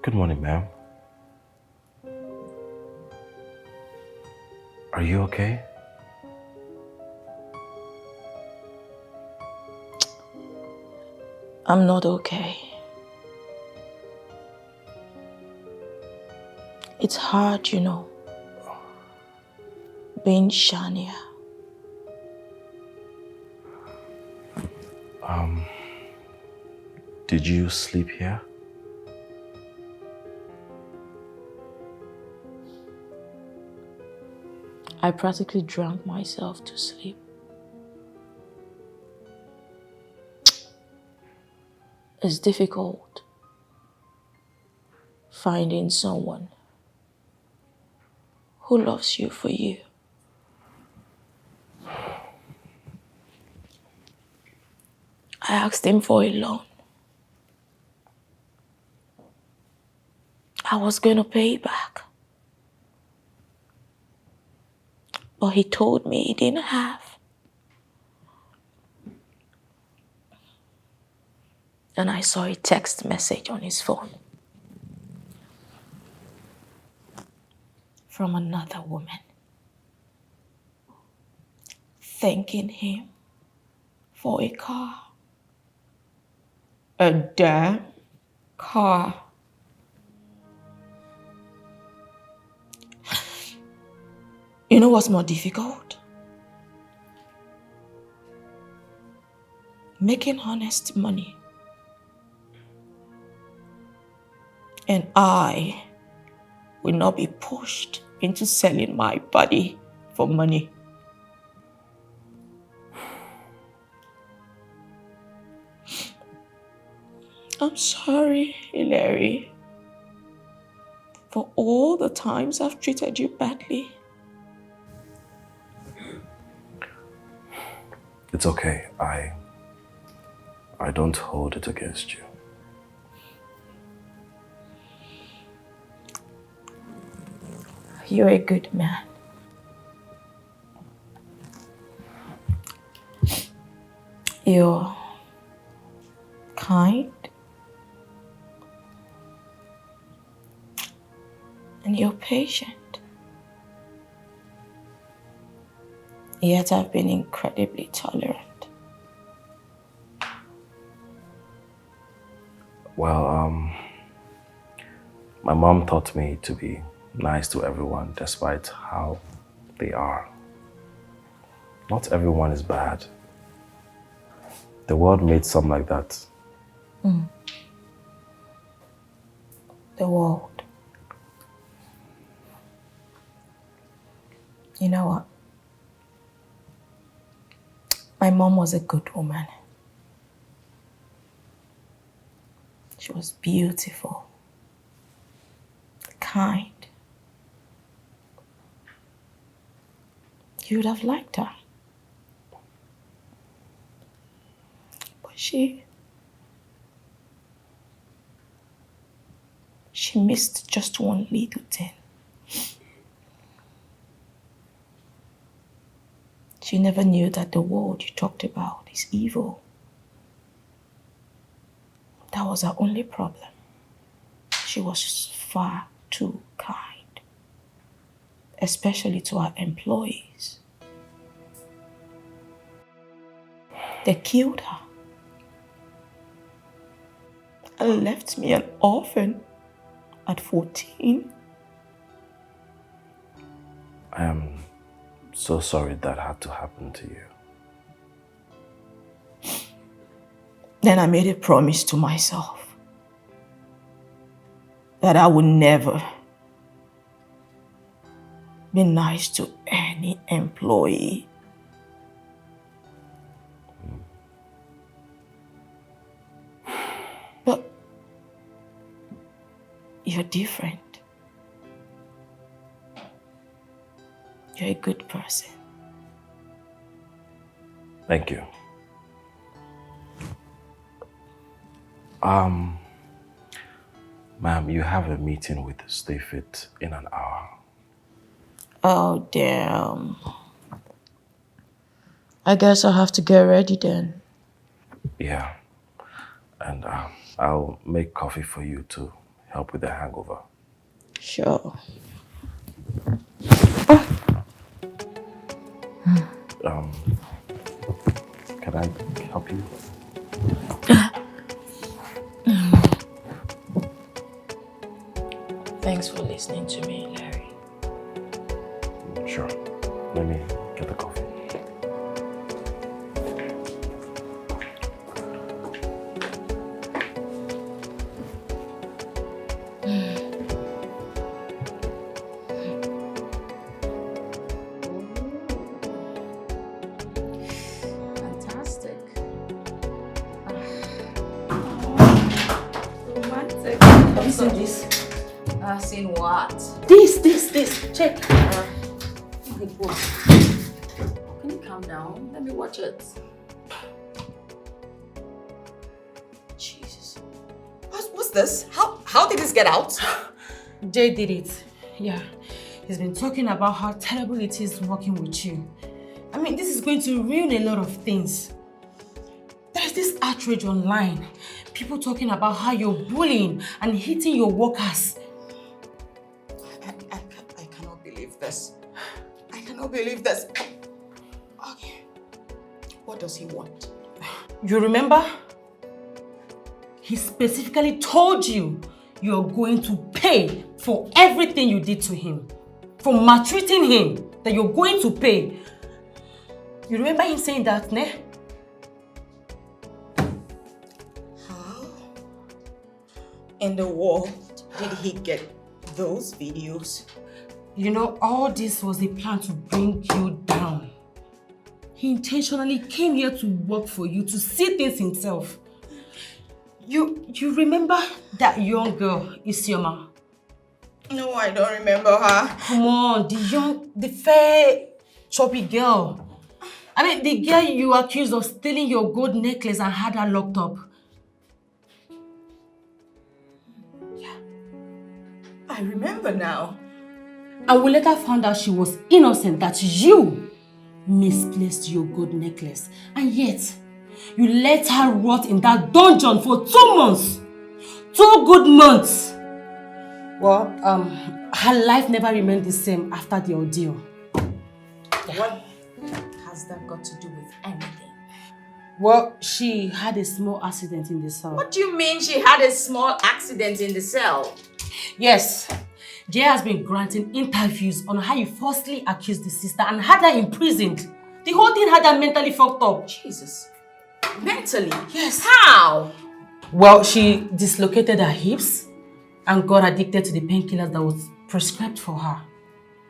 Good morning, ma'am. Are you okay? I'm not okay. It's hard, you know, being Shania. Did you sleep here? I practically drank myself to sleep. It's difficult finding someone who loves you for you. I asked him for a loan. I was going to pay it back. But he told me he didn't have. And I saw a text message on his phone from another woman thanking him for a car. A damn car. You know what's more difficult? Making honest money. And I will not be pushed into selling my body for money. I'm sorry, Hilary, for all the times I've treated you badly. It's okay. I don't hold it against you. You're a good man. You're kind. And you're patient. Yet I've been incredibly tolerant. Well, my mom taught me to be nice to everyone despite how they are. Not everyone is bad. The world made some like that. The world. You know what? My mom was a good woman. She was beautiful, kind. You would have liked her. But she missed just one little thing. She never knew that the world you talked about is evil. That was her only problem. She was far too kind, especially to her employees. They killed her and left me an orphan at 14. I am so sorry that had to happen to you. Then I made a promise to myself that I would never be nice to any employee. But you're different. You're a good person. Thank you. Ma'am, you have a meeting with Stay Fit in an hour. Oh, damn. I guess I'll have to get ready then. Yeah. And I'll make coffee for you to help with the hangover. Sure. Can I help you? Thanks for listening to me, Larry. Sure. Let me get the coffee. Fantastic. Romantic. Have you seen this? Seen what? This. Check. Can you calm down? Let me watch it. Jesus. What's this? How did this get out? Jay did it. Yeah. He's been talking about how terrible it is working with you. I mean, this is going to ruin a lot of things. There's this outrage online. People talking about how you're bullying and hitting your workers. I cannot believe this. I cannot believe this. Okay. What does he want? You remember? He specifically told you you're going to pay for everything you did to him. For maltreating him, that you're going to pay. You remember him saying that, ne? How in the world did he get those videos? You know, all this was a plan to bring you down. He intentionally came here to work for you, to see things himself. You remember that young girl, Isioma? No, I don't remember her. Come on, the fair, choppy girl. I mean, the girl you accused of stealing your gold necklace and had her locked up. Yeah, I remember now. And we later found out she was innocent, that you misplaced your gold necklace. And yet, you let her rot in that dungeon for 2 months. 2 good months. Well, her life never remained the same after the ordeal. Yeah. What has that got to do with anything? Well, she had a small accident in the cell. What do you mean she had a small accident in the cell? Yes. Jay has been granting interviews on how you falsely accused the sister and had her imprisoned. The whole thing had her mentally fucked up. Jesus. Mentally? Yes. How? Well, she dislocated her hips and got addicted to the painkillers that was prescribed for her.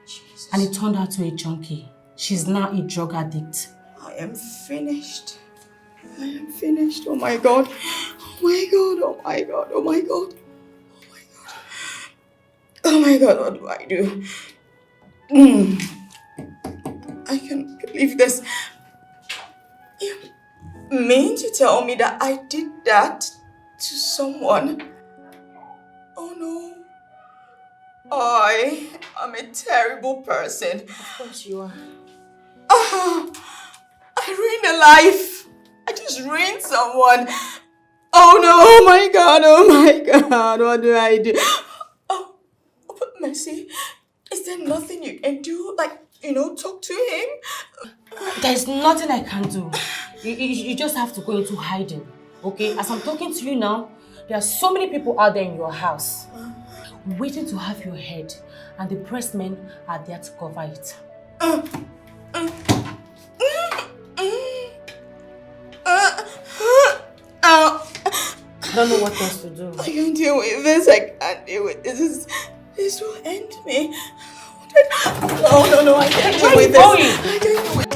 Jesus. And it turned her to a junkie. She's now a drug addict. I am finished. I am finished. Oh my God. Oh my God. Oh my God. Oh my God. Oh my God, what do I do? I can't believe this. You mean to tell me that I did that to someone? Oh no. I am a terrible person. Of course you are. I ruined a life. I just ruined someone. Oh no, oh my God, what do I do? But Mercy, is there nothing you can do? Like, talk to him? There's nothing I can do. You just have to go into hiding, okay? As I'm talking to you now, there are so many people out there in your house waiting to have your head, and the pressed men are there to cover it. I don't know what else to do. I can't deal with this. I can't deal with this. This will end me. No, I can't deal with this. I can't deal with this.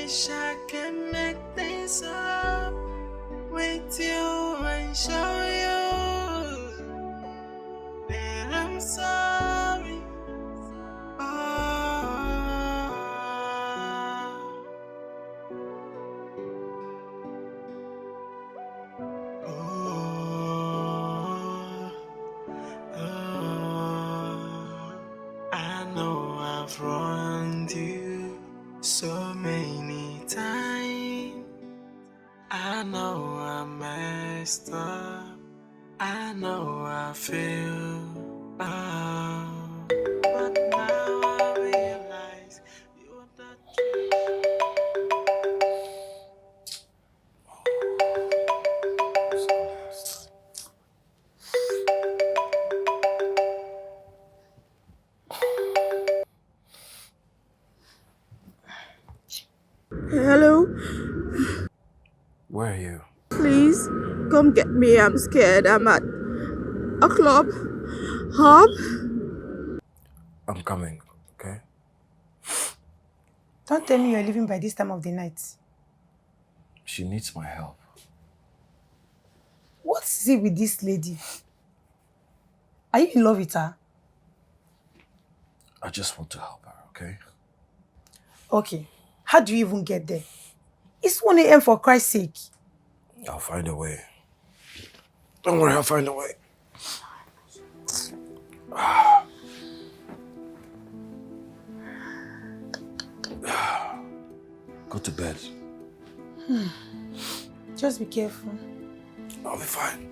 wish I could make things up with you and show you that I'm sorry. I know I've wronged you so many times. I know I messed up. I know I feel bad. But now I realize you're not Hello, Where are you? please come get me. I'm scared. I'm at a club. Hub? I'm coming, okay? Don't tell me you're leaving by this time of the night. She needs my help. What is it with this lady? Are you in love with her? I just want to help her, okay? Okay. How do you even get there? It's 1 a.m. for Christ's sake. I'll find a way. Don't worry, I'll find a way. Go to bed. Just be careful. I'll be fine.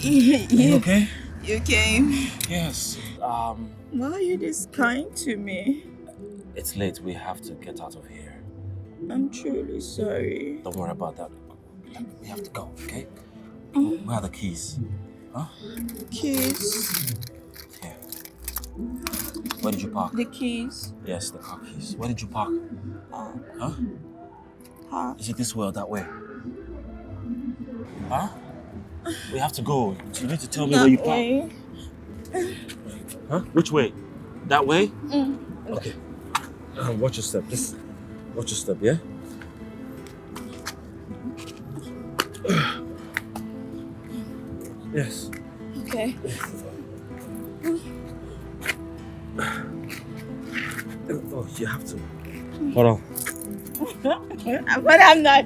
You okay? You came. Yes. Why are you this kind to me? It's late. We have to get out of here. I'm truly sorry. Don't worry about that. We have to go, okay? Where are the keys? Huh? Keys. Here. Where did you park? The keys. Yes, the car keys. Where did you park? Huh? Huh? Is it this way or that way? Huh? We have to go. You need to tell me where you park. Way. Huh? Which way? That way? Okay. Watch your step. Just watch your step, yeah? Yes. Okay. Oh, you have to. Hold on. But I'm not.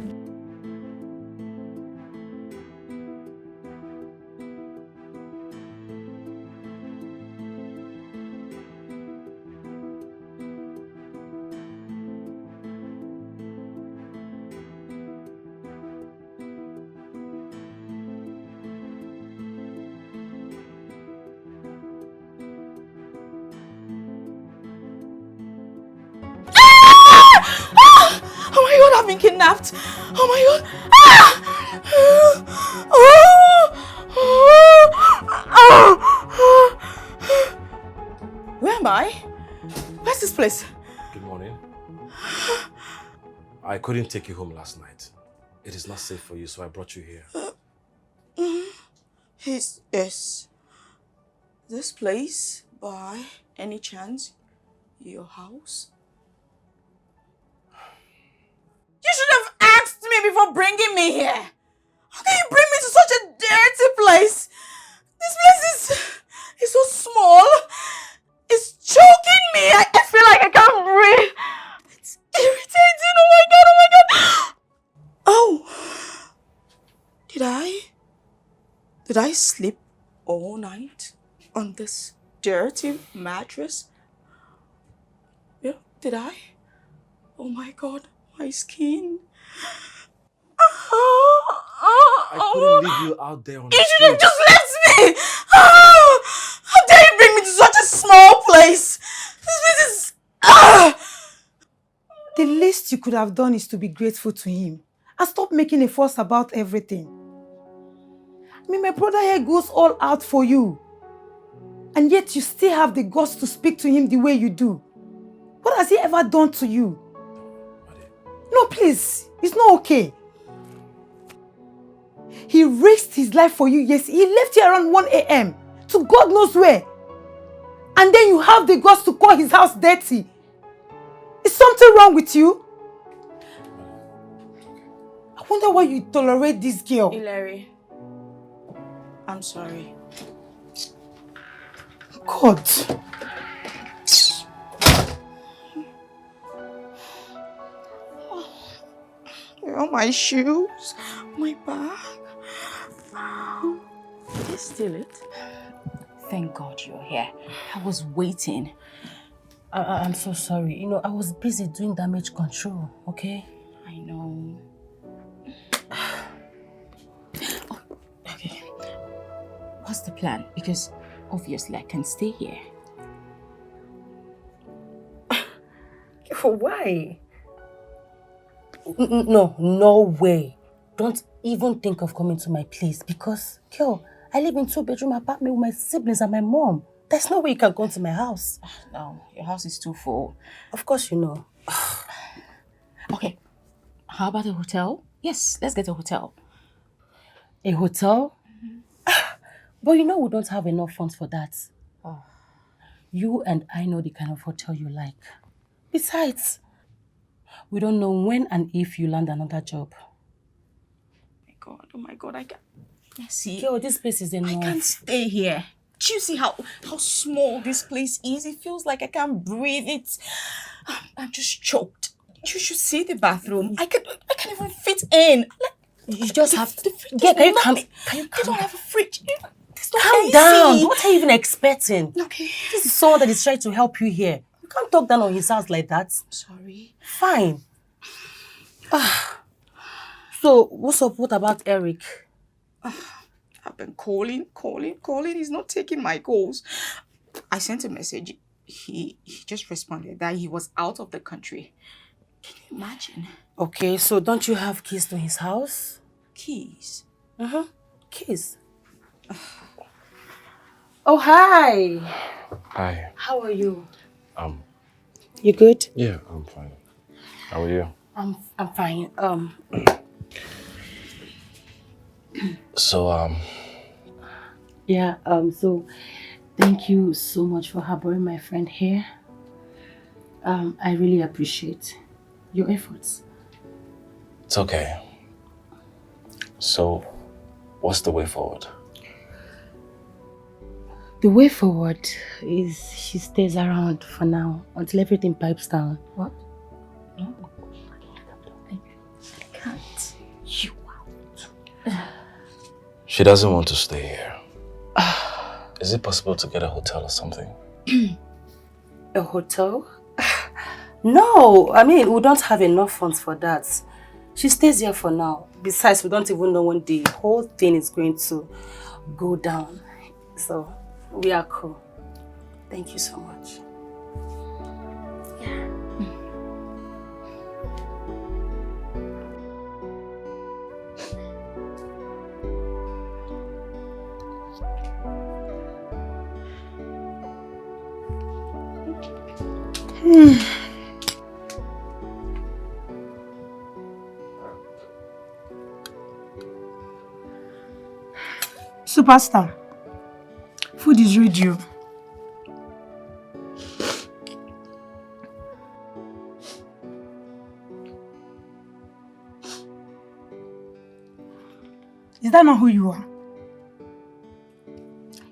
Oh my god, I've been kidnapped. Oh my god. Where am I? Where's this place? Good morning. I couldn't take you home last night. It is not safe for you, so I brought you here. Is this place by any chance your house? You should have asked me before bringing me here. How can you bring me to such a dirty place? This place is so small. It's choking me. I feel like I can't breathe. It's irritating. Oh my god, oh my god. Oh. Did I sleep all night on this dirty mattress? Yeah, did I? Oh my god, my skin. I couldn't leave you out there on the You should have streets. just left me! How dare you bring me to such a small place? This place is... The least you could have done is to be grateful to him and stop making a fuss about everything. I mean, my brother here goes all out for you. And yet you still have the guts to speak to him the way you do. What has he ever done to you? No, please. It's not okay. He risked his life for you. Yes, he left here around 1 a.m. to God knows where. And then you have the guts to call his house dirty. Is something wrong with you? I wonder why you tolerate this girl. Hilary, I'm sorry. God. Where are my shoes? My bag? Did you steal it? Thank God you're here. I was waiting. I'm so sorry. You know, I was busy doing damage control, okay? I know. Oh, okay. What's the plan? Because obviously I can stay here. Why? No way. Don't even think of coming to my place because, girl, I live in 2-bedroom apartment with my siblings and my mom. There's no way you can come to my house. No, your house is too full. Of course you know. Okay, how about a hotel? Yes, let's get a hotel. A hotel? But you know we don't have enough funds for that. Oh. You and I know the kind of hotel you like. Besides, we don't know when and if you land another job. Oh my God, I can't. See, Girl, this place is enough. I can't stay here. Do you see how small this place is? It feels like I can't breathe. I'm just choked. You should see the bathroom. I can't even fit in. You just have to. Can you calm? They don't have a fridge. Calm down. What are you even expecting? Okay. This is someone that is trying to help you here. You can't talk down on his house like that. Sorry. Fine. So, what's up? What about Eric? I've been calling. He's not taking my calls. I sent a message. He just responded that he was out of the country. Can you imagine? Okay, so don't you have keys to his house? Keys? Keys. Oh, hi. Hi. How are you? You good? Yeah, I'm fine. How are you? I'm fine. So, Yeah, so thank you so much for harboring my friend here. I really appreciate your efforts. it's okay. So, what's the way forward? The way forward is she stays around for now until everything pipes down. What? No. I can't. You out. She doesn't want to stay here. Is it possible to get a hotel or something? A hotel? No, I mean, we don't have enough funds for that. She stays here for now. Besides, we don't even know when the whole thing is going to go down. So, we are cool. Thank you so much. Yeah. Superstar, food is ready. Is that not who you are?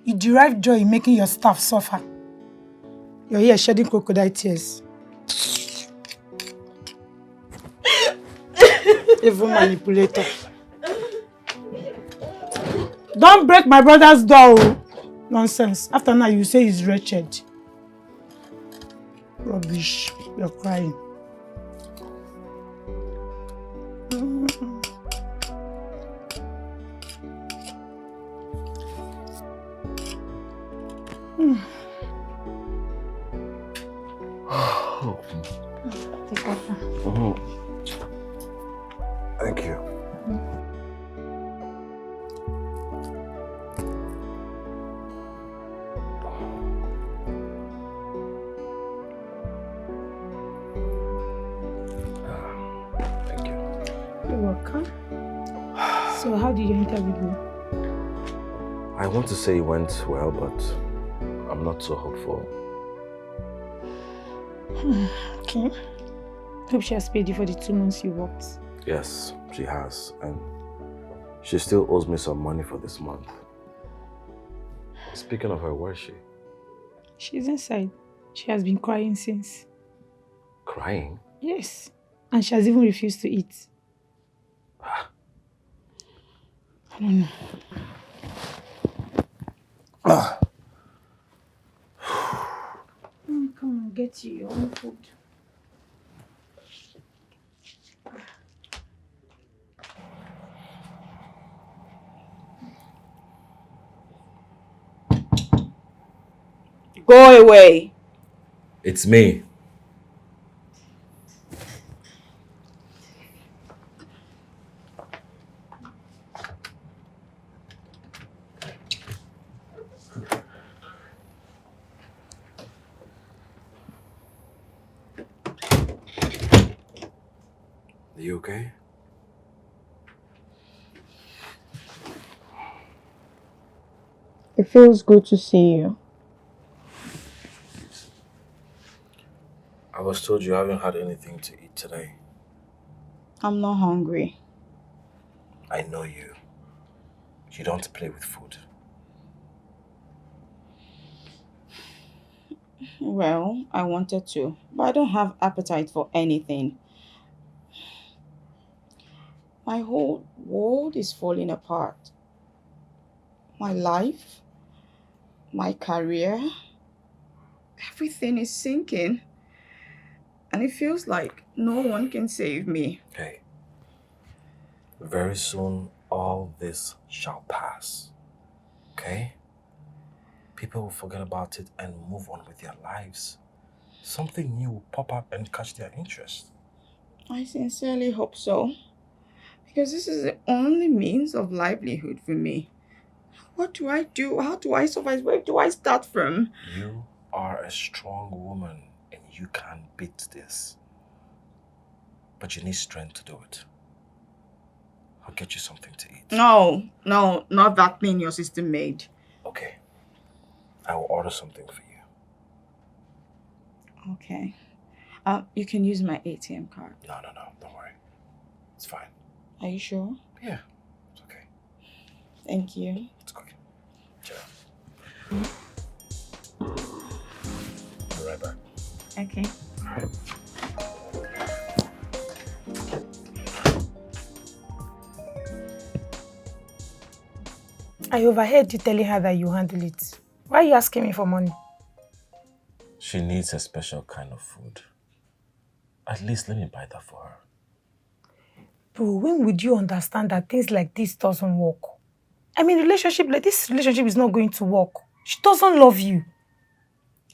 You derive joy in making your staff suffer. You're here shedding crocodile tears. Evil manipulator. Don't break my brother's door. Nonsense. After now, you say he's wretched. Rubbish. You're crying. Take water. Thank you. So how did your interview go? I want to say it went well, but I'm not so hopeful. Okay. Hope she has paid you for the 2 months you worked. Yes, she has. And she still owes me some money for this month. Speaking of her, where is she? She's inside. She has been crying since. Crying? Yes. And she has even refused to eat. I don't know. Come on, get you your own food. Go away. It's me. Are you okay? It feels good to see you. I was told you haven't had anything to eat today. I'm not hungry. I know you. You don't play with food. Well, I wanted to, but I don't have appetite for anything. My whole world is falling apart. My life, my career, everything is sinking. And it feels like no one can save me. Hey, very soon all this shall pass. Okay? People will forget about it and move on with their lives. Something new will pop up and catch their interest. I sincerely hope so. Because this is the only means of livelihood for me. What do I do? How do I survive? Where do I start from? You are a strong woman and you can beat this. But you need strength to do it. I'll get you something to eat. No, not that thing your sister made. Okay. I will order something for you. Okay. You can use my ATM card. No, don't worry. It's fine. Are you sure? Yeah, it's okay. Thank you. It's okay. Chill. I'll be right back. Okay. I overheard you telling her that you handle it. Why are you asking me for money? She needs a special kind of food. At least let me buy that for her. Bro, when would you understand that things like this doesn't work? I mean, this relationship is not going to work. She doesn't love you.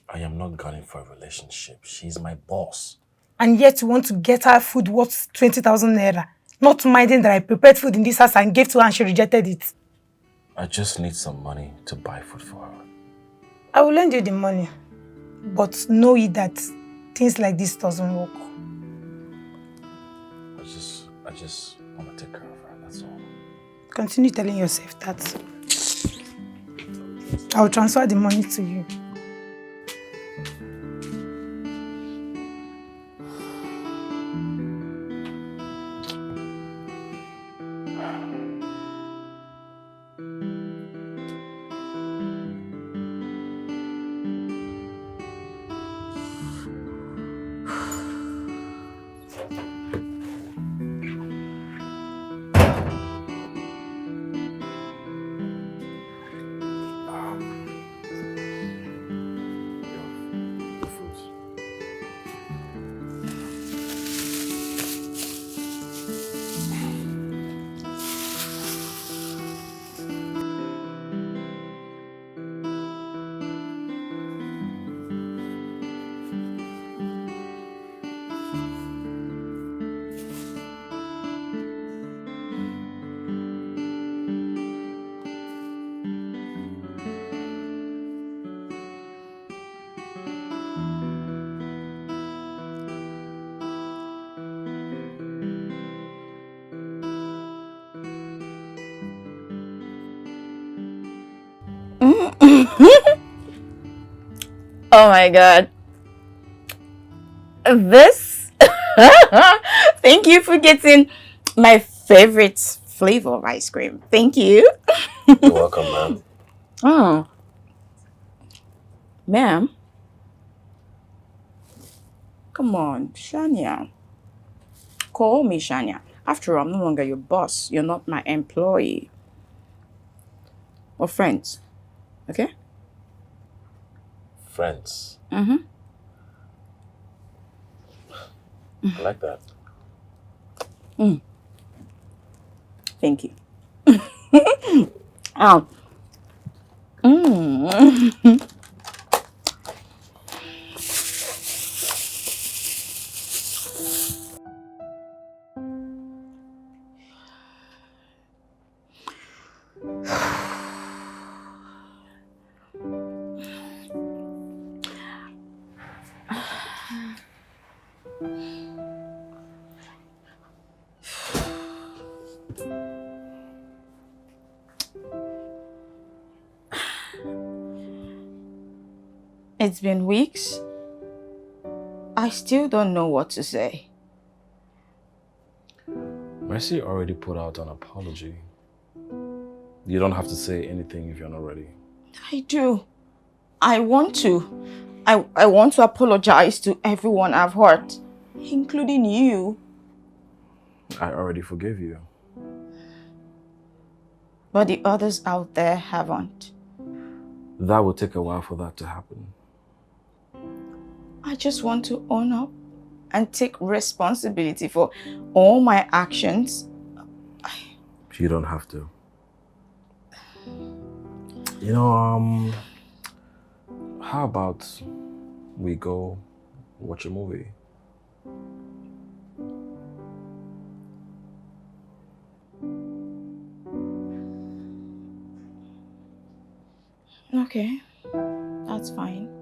I am not gunning for a relationship. She's my boss. And yet you want to get her food worth 20,000 naira. Not minding that I prepared food in this house and gave to her and she rejected it. I just need some money to buy food for her. I will lend you the money. But know it that things like this doesn't work. I just want to take care of her, that's all. Continue telling yourself that. I will transfer the money to you. Oh my god. This? Thank you for getting my favorite flavor of ice cream. Thank you. You're welcome, ma'am. Oh. Ma'am? Come on, Shania. Call me Shania. After all, I'm no longer your boss. You're not my employee. We're friends. Okay? Friends. Mm-hmm. I like that. Mm. Thank you. Oh. Mm. It's been weeks. I still don't know what to say. Mercy already put out an apology. You don't have to say anything if you're not ready. I do. I want to. I want to apologize to everyone I've hurt, including you. I already forgave you. But the others out there haven't. That will take a while for that to happen. I just want to own up and take responsibility for all my actions. You don't have to. You know, how about we go watch a movie? Okay, that's fine.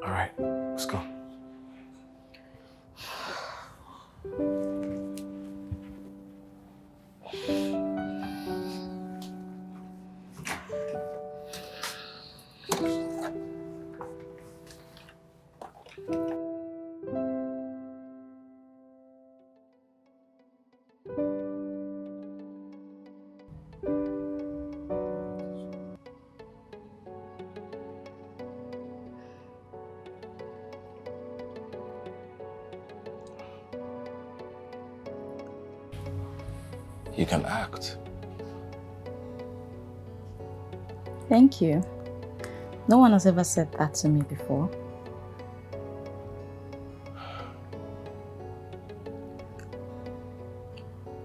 All right, let's go. You can act. Thank you. No one has ever said that to me before.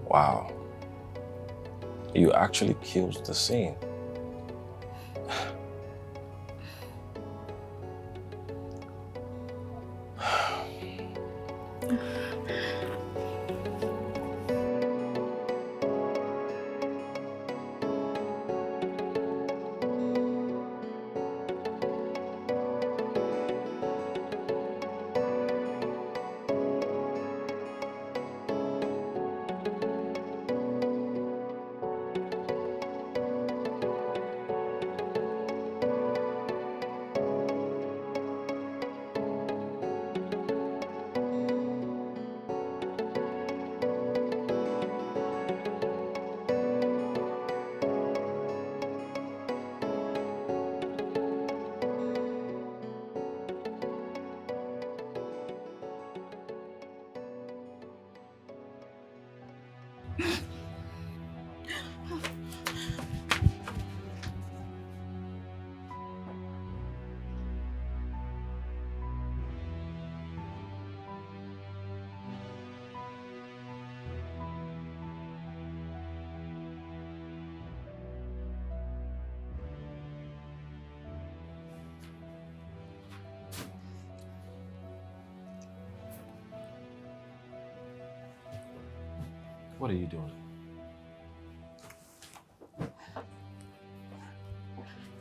Wow. You actually killed the scene. What are you doing?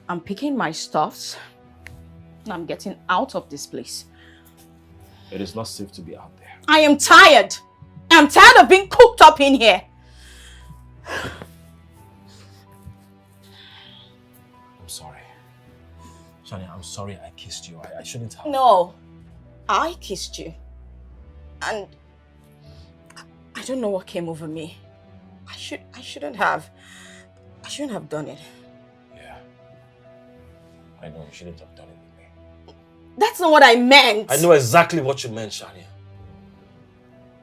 I'm picking my stuffs and I'm getting out of this place. It is not safe to be out there. I am tired. I'm tired of being cooped up in here. I'm sorry. Shania, I'm sorry I kissed you. I shouldn't have. No, I kissed you. And I don't know what came over me. I shouldn't have done it. Yeah. I know you shouldn't have done it with me. That's not what I meant. I know exactly what you meant, Shania.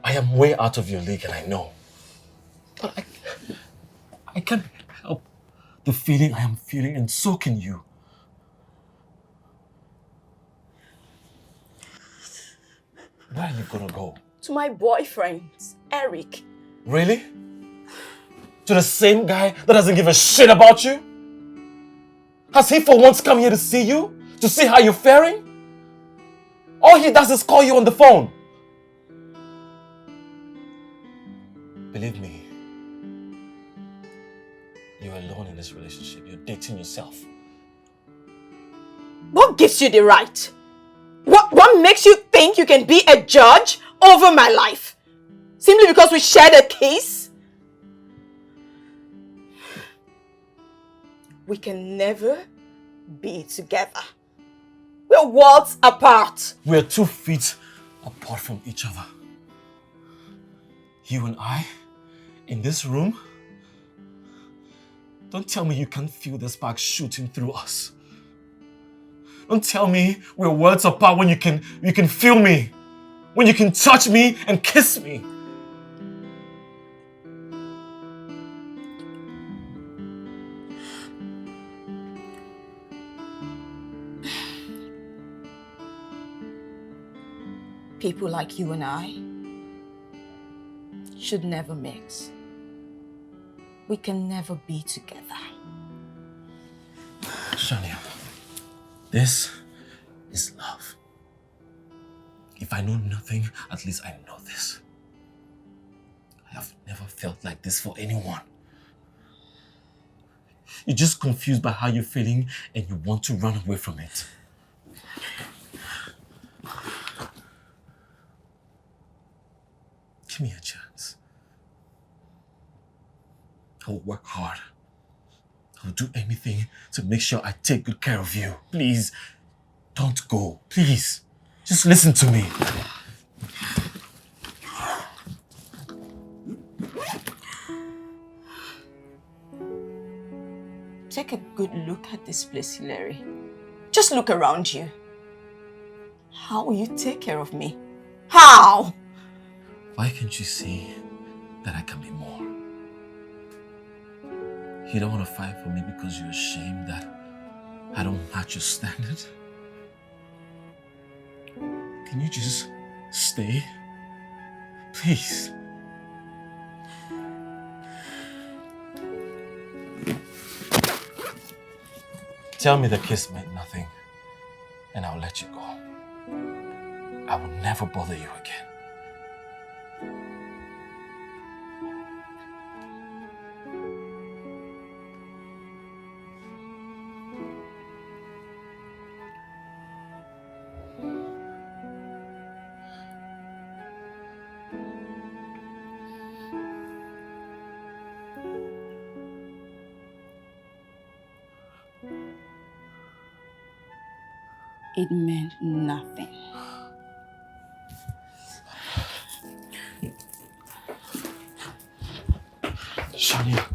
I am way out of your league and I know. But I can't help the feeling I am feeling, and so can you. Where are you gonna go? To my boyfriend, Eric. Really? To the same guy that doesn't give a shit about you? Has he for once come here to see you? To see how you're faring? All he does is call you on the phone. Believe me, you're alone in this relationship. You're dating yourself. What gives you the right? What makes you think you can be a judge over my life? Simply because we shared a case? We can never be together. We're worlds apart. We're 2 feet apart from each other. You and I, in this room. Don't tell me you can't feel the spark shooting through us. Don't tell me we're worlds apart when you can feel me. When you can touch me and kiss me. People like you and I should never mix. We can never be together. Shania, this is love. If I know nothing, at least I know this. I have never felt like this for anyone. You're just confused by how you're feeling and you want to run away from it. Give me a chance. I will work hard. I will do anything to make sure I take good care of you. Please, don't go. Please, just listen to me. Take a good look at this place, Hilary. Just look around you. How will you take care of me? How? Why can't you see that I can be more? You don't want to fight for me because you're ashamed that I don't match your standard? Can you just stay? Please. Tell me the kiss meant nothing, and I'll let you go. I will never bother you again. It meant nothing. Shania.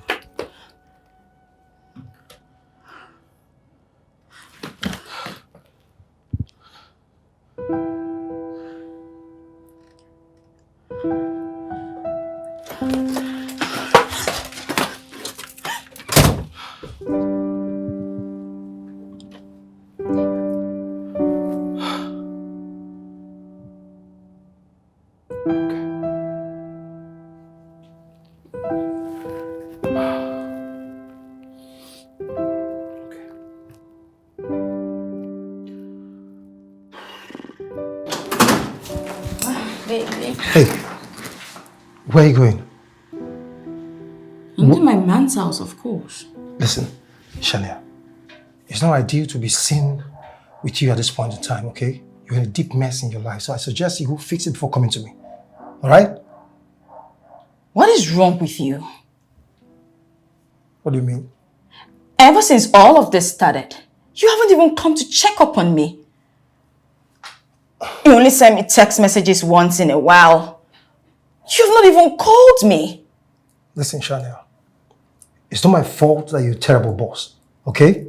Hey, where are you going? I'm to my man's house, of course. Listen, Shania, it's not ideal to be seen with you at this point in time, okay? You're in a deep mess in your life, so I suggest you go fix it before coming to me. All right? What is wrong with you? What do you mean? Ever since all of this started, You haven't even come to check up on me. You only send me text messages once in a while. You've not even called me. Listen, Chanel. It's not my fault that you're a terrible boss, okay?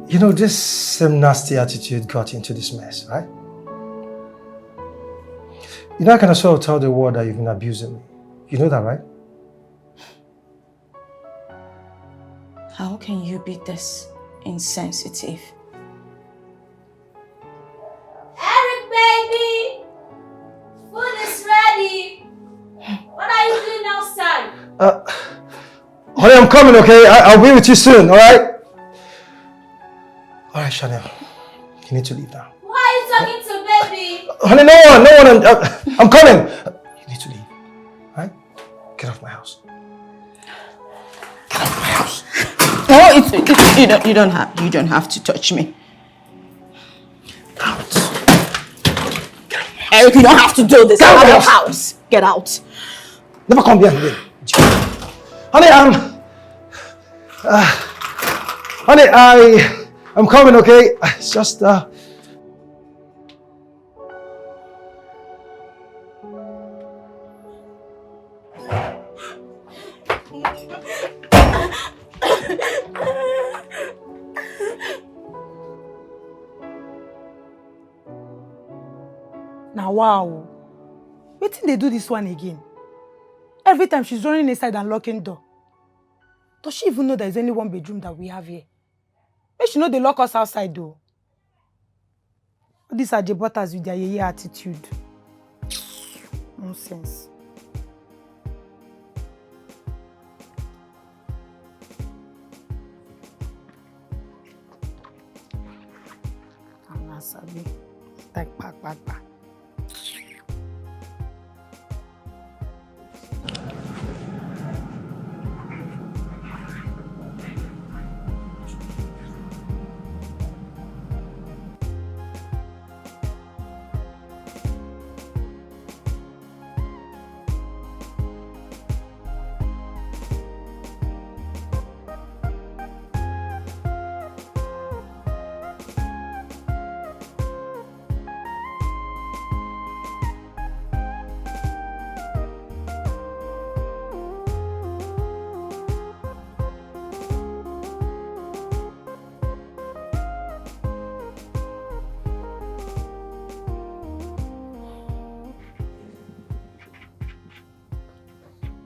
You know, this same nasty attitude got you into this mess, right? You know, I can also tell the world that you've been abusing me. You know that, right? How can you be this insensitive? Eric, baby! Food is ready! What are you doing outside? Honey, I'm coming, okay? I'll be with you soon, alright? Alright, Chanel. You need to leave now. Who are you talking to, baby? Honey, no one. I'm coming. You need to leave, alright? Get off my house. Get off my house. No, you don't have to touch me. Out. Eric, you don't have to do this. Get out of your house. Get out. Never come here again. Honey, I'm coming, okay? It's just, Now, wow. Wait till they do this one again. Every time she's running inside and locking door. Does she even know there's only one bedroom that we have here? Make she know they lock us outside though. These are the butters with their yeye attitude. Nonsense. I'm not sorry. Back.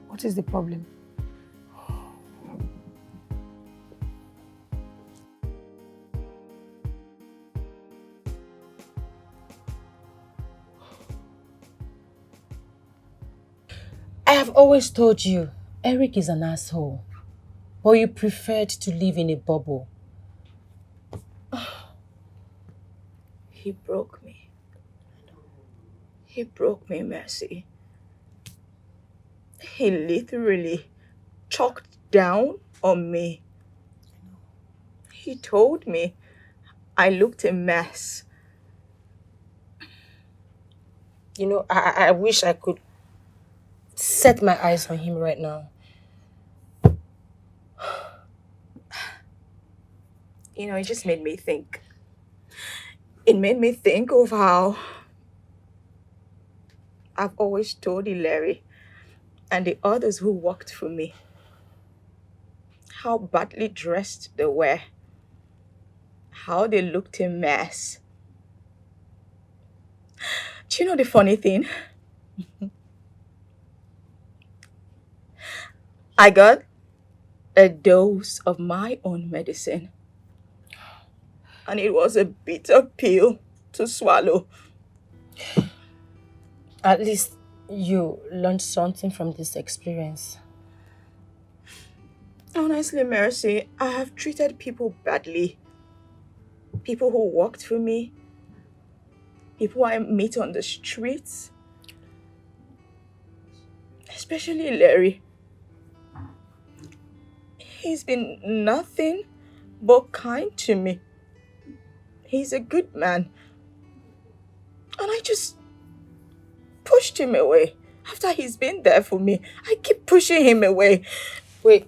What is the problem? I have always told you, Eric is an asshole. But you preferred to live in a bubble. He broke me. He broke me, Mercy. He literally chalked down on me. He told me I looked a mess. You know, I wish I could set my eyes on him right now. You know, it just made me think. It made me think of how I've always told Larry and the others who worked for me how badly dressed they were, how they looked a mess. Do you know the funny thing? I got a dose of my own medicine. And it was a bitter pill to swallow. At least you learned something from this experience. Honestly, Mercy, I have treated people badly. People who worked for me. People I meet on the streets. Especially Larry. He's been nothing but kind to me. He's a good man. And I just pushed him away. After he's been there for me, I keep pushing him away. Wait,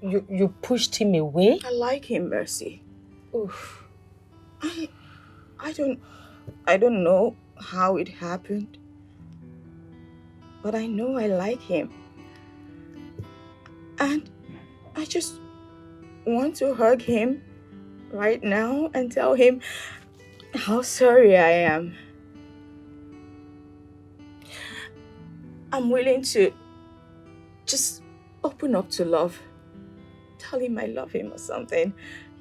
you pushed him away? I like him, Mercy. Oof. I don't know how it happened, but I know I like him. And I just want to hug him right now and tell him how sorry I am. I'm willing to just open up to love. Tell him I love him or something,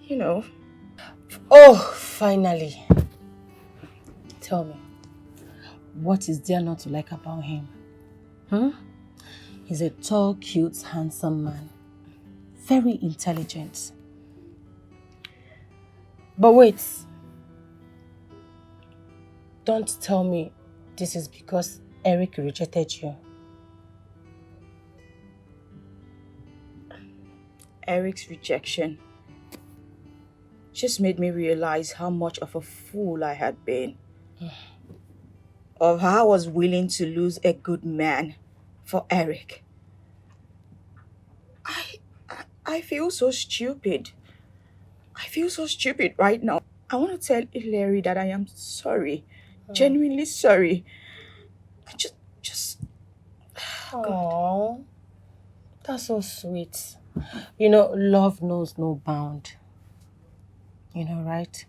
you know. Oh, finally. Tell me, what is there not to like about him? He's a tall, cute, handsome man. Very intelligent. But wait. Don't tell me this is because Eric rejected you. Eric's rejection just made me realize how much of a fool I had been. Of how I was willing to lose a good man for Eric. I feel so stupid. I feel so stupid right now. I want to tell Larry that I am sorry. Genuinely sorry. I just... Oh, that's so sweet. You know, love knows no bound. You know, right?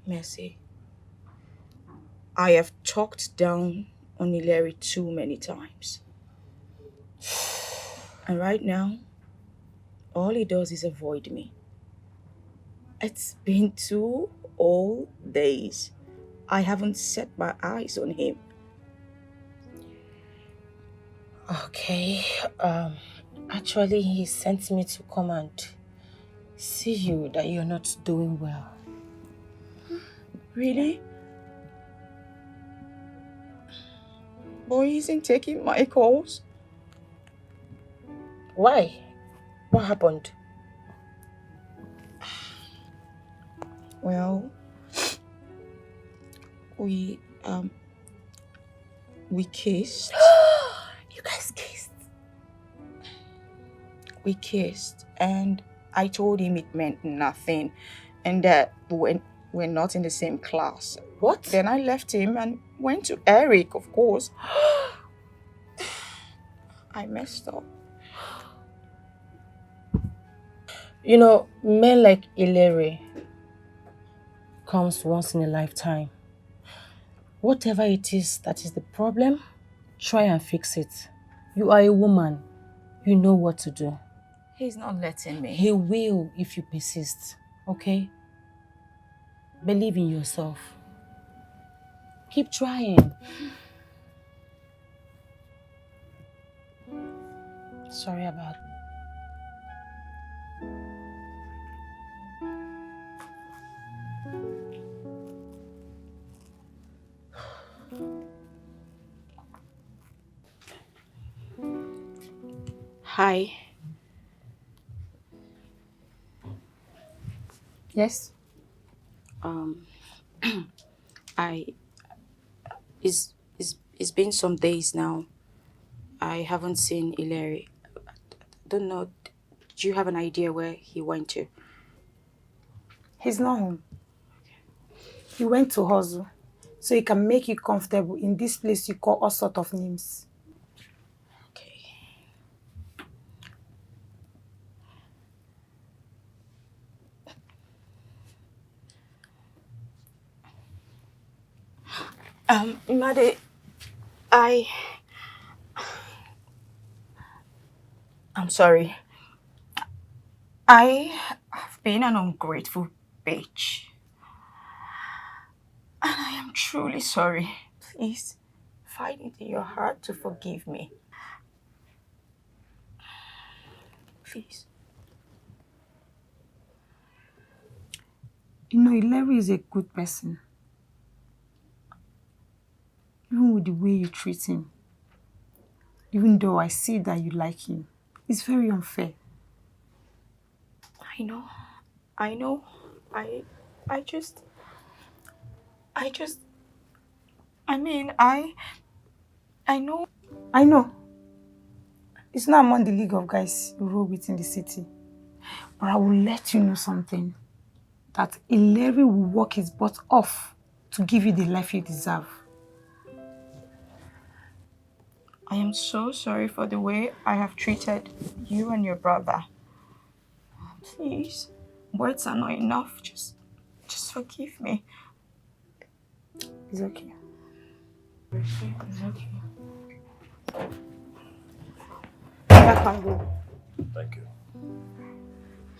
Mercy, I have talked down on Larry too many times. And right now, all he does is avoid me. It's been 2 whole days. I haven't set my eyes on him. Okay, actually he sent me to come and see you that you're not doing well. Really? Boy isn't taking my calls. Why? What happened? Well, we kissed. You guys kissed? We kissed, and I told him it meant nothing, and that we're not in the same class. What? Then I left him and went to Eric, of course. I messed up. You know, men like Ilere comes once in a lifetime. Whatever it is that is the problem, try and fix it. You are a woman. You know what to do. He's not letting me. He will if you persist, okay? Believe in yourself. Keep trying. Sorry about it. Hi. Yes? It's been some days now. I haven't seen Ilari. I don't know. Do you have an idea where he went to? He's not home. He went to hustle, so he can make you comfortable in this place you call all sort of names. Made, I'm sorry. I have been an ungrateful bitch. And I am truly sorry. Please, find it in your heart to forgive me. Please. You know, Larry is a good person. Even with the way you treat him. Even though I see that you like him. It's very unfair. I know. I know. I know. It's not among the league of guys you roll with in the city. But I will let you know something. That Ileri will work his butt off to give you the life you deserve. I am so sorry for the way I have treated you and your brother. Please, words are not enough. Just forgive me. It's okay. It's okay. I can go. Thank you.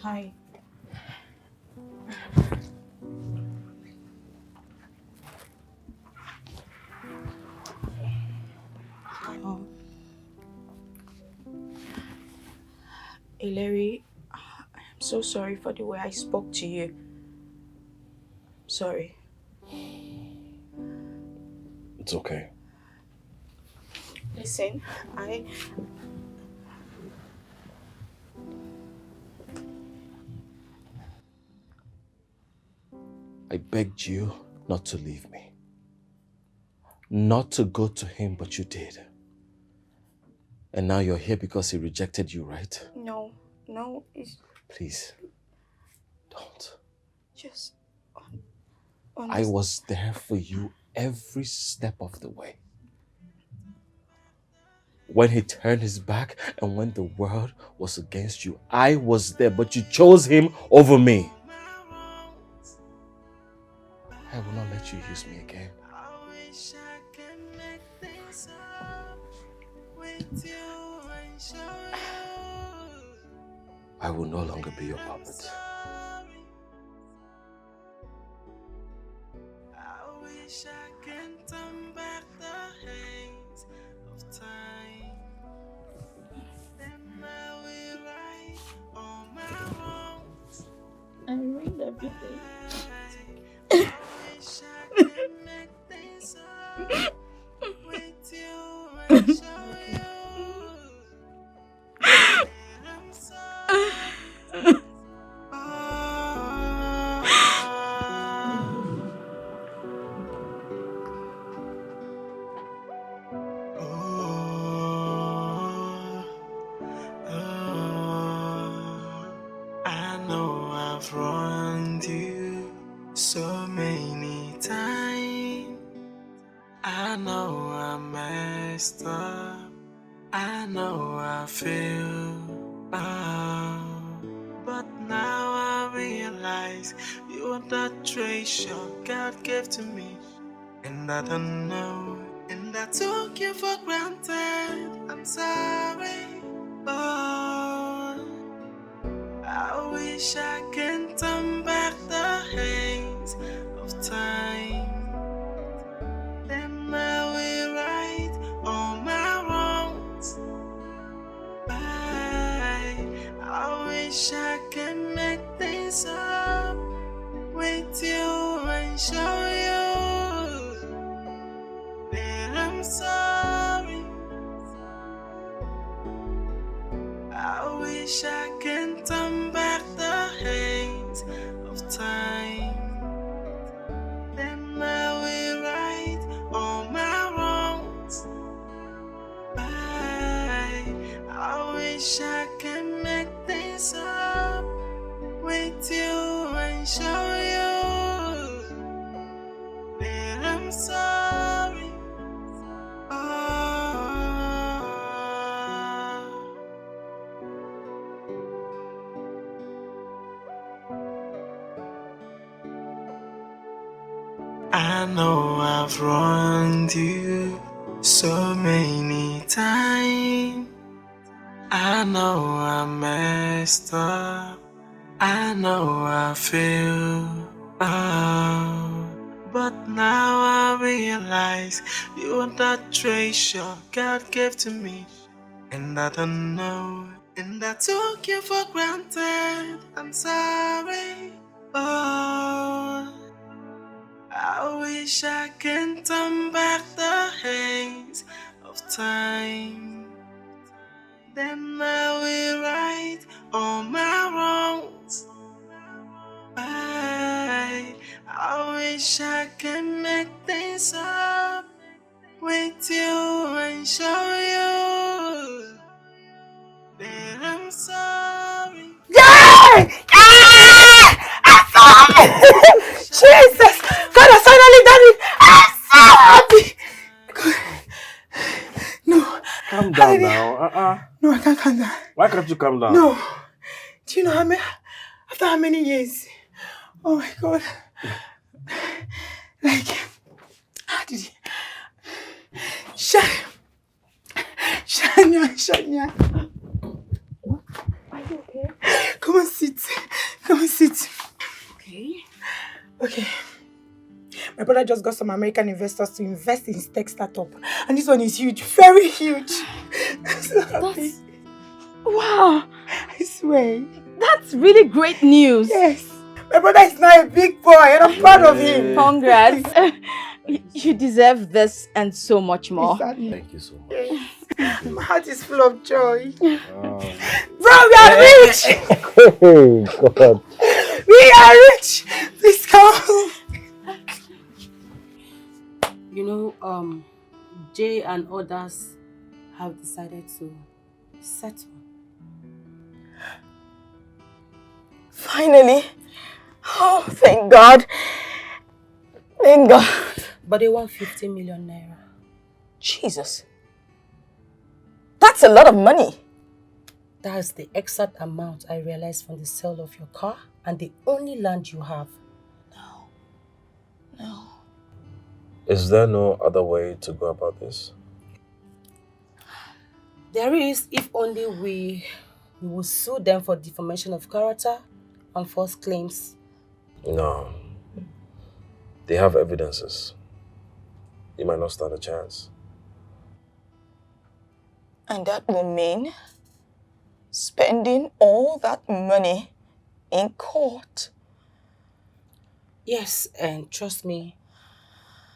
Hi. Ileri, I'm so sorry for the way I spoke to you. Sorry. It's okay. Listen, I begged you not to leave me. Not to go to him, but you did. And now you're here because he rejected you, right? No, it's Please, don't. just... I was there for you every step of the way. When he turned his back and when the world was against you, I was there, but you chose him over me. I will not let you use me again. I will no longer be your puppet. I wish I can turn back the hands of time. Then I will right all my wrongs. I ruined everything. I wish I could make things up with you and show you that I'm sorry. I know I've wronged you so many times. I know I messed up. I know I feel but now I realize you are the treasure God gave to me, and I don't know, and I took you for granted. I'm sorry. Oh, I wish I can turn back the hands of time. Then I will right all my wrongs. I wish I can make things up with you and show you that I'm sorry. I wish I can turn back the hands of time. Then I will right all my wrongs. I wish I can make things up with you and show you that I'm sorry. I know I've wronged you so many times. I know I messed up. I know I feel but now I realize you are the treasure God gave to me, and I don't know, and I took you for granted. I'm sorry. Oh, I wish I can turn back the hands of time. Then I will right all my wrongs. I wish I can make things up with you and I'm sorry. Yeah! I'm so happy! Jesus! God has finally done it! I'm so happy! God. No. Calm down now. No, I can't calm down. Why can't you calm down? No. Do you know after how many years? Oh my God. Like, how did he? Shania. Are you okay? Come and sit. Okay. My brother just got some American investors to invest in his tech startup. And this one is huge, very huge. I'm so happy. Wow. I swear. That's really great news. Yes. My brother is now a big boy and I'm proud of him. Congrats. You deserve this and so much more. Exactly. Thank you so much. My heart is full of joy. Oh. Bro, we are rich! Oh, God. We are rich! Please come. You know, Jay and others have decided to settle. Finally. Oh, thank God. Thank God. But they want 50 million naira. Jesus. That's a lot of money. That's the exact amount I realized from the sale of your car and the only land you have. No. Is there no other way to go about this? There is, if only we will sue them for defamation of character and false claims. No. They have evidences. You might not stand a chance. And that will mean spending all that money in court. Yes, and trust me,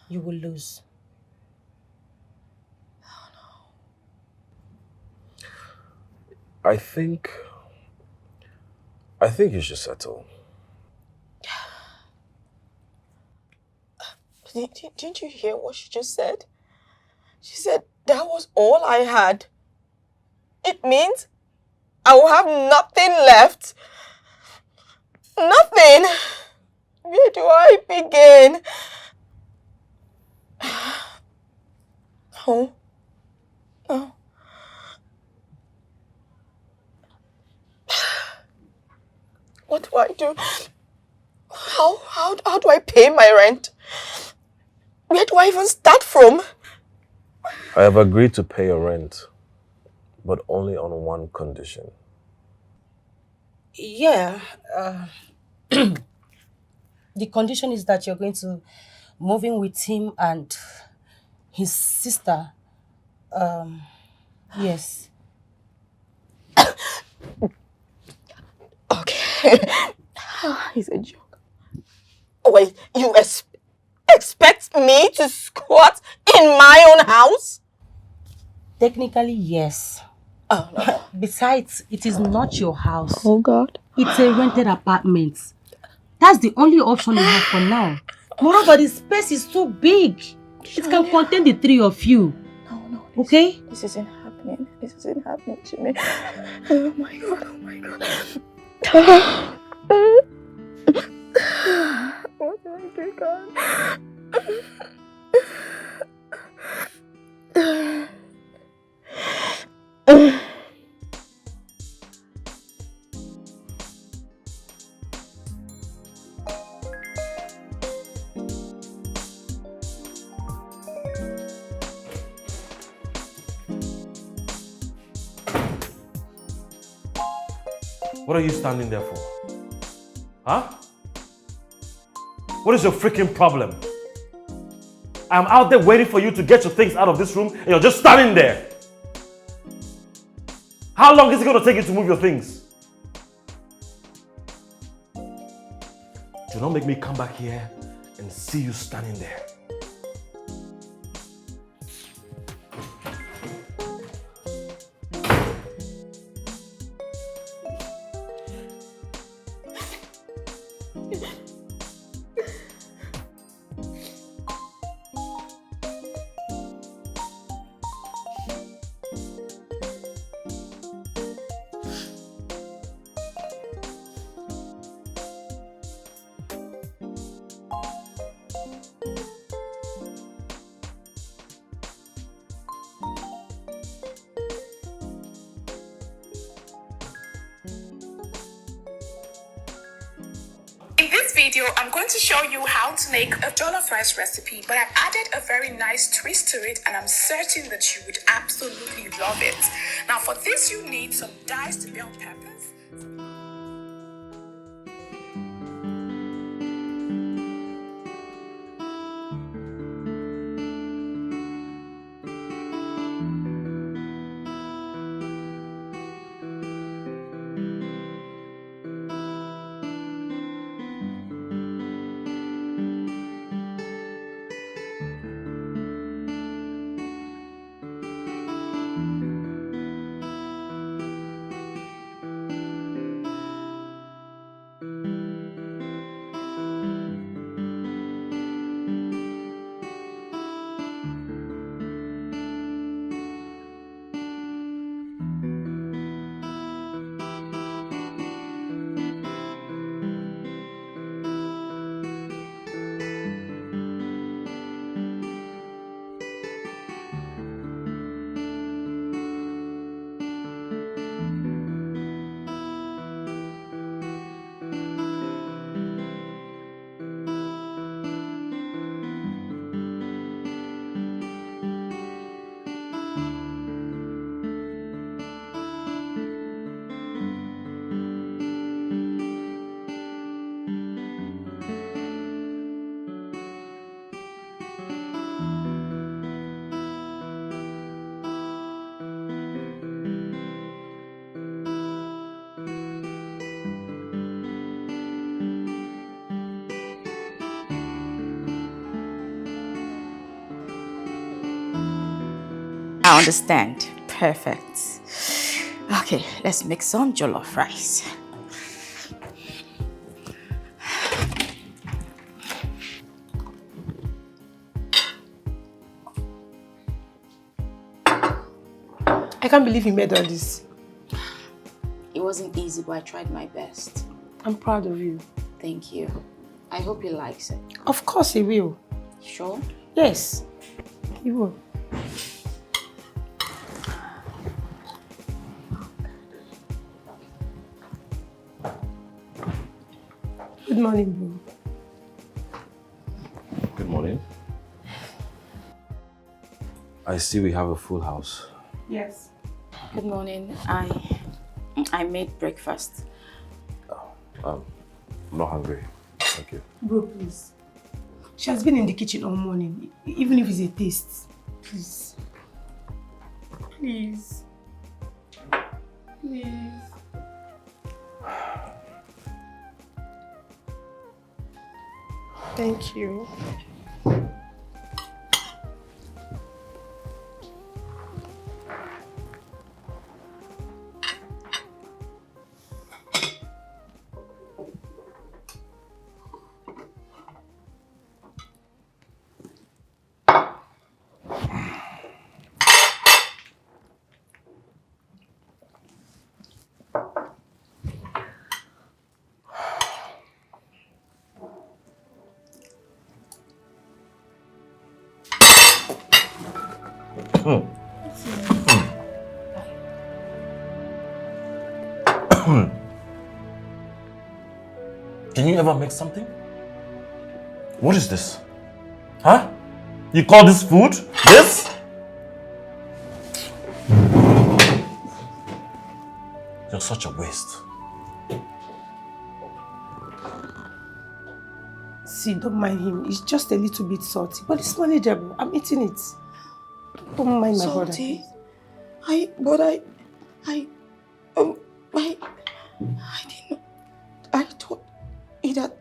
you will lose. I think you should settle. Didn't you hear what she just said? She said that was all I had. It means I will have nothing left. Nothing. Where do I begin? No. No. What do I do? How do I pay my rent? Where do I even start from? I have agreed to pay your rent, but only on one condition. Yeah. The condition is that you're going to move in with him and his sister. Yes. Okay. He's a joke. Wait, you expect me to squat in my own house? Technically, yes. Oh, no. Besides, it is not your house. Oh, God. It's a rented apartment. That's the only option you have for now. Moreover, the space is too big. It can contain the three of you. No. Okay? This isn't happening. This isn't happening to me. Oh, my God. Oh, my God. What do I do, God? What are you standing there for? Huh? What is your freaking problem? I'm out there waiting for you to get your things out of this room and you're just standing there. How long is it going to take you to move your things? Do not make me come back here and see you standing there. video, I'm going to show you how to make a jollof rice recipe, but I've added a very nice twist to it, and I'm certain that you would absolutely love it. Now, for this, you need some diced bell peppers. I understand. Perfect. Okay, let's make some jollof rice. I can't believe you made all this. It wasn't easy, but I tried my best. I'm proud of you. Thank you. I hope he likes it. Of course he will. Sure? Yes, he will. Good morning, bro. Good morning. I see we have a full house. Yes. Good morning. I made breakfast. I'm not hungry. Thank you. Bro, please. She has been in the kitchen all morning, even if it's a taste. Please. Please. Please. Thank you. Can you ever make something? What is this? Huh? You call this food? This? You're such a waste. See, don't mind him. It's just a little bit salty, but it's manageable. I'm eating it. Don't mind my brother. Salty? I didn't know. I thought it had,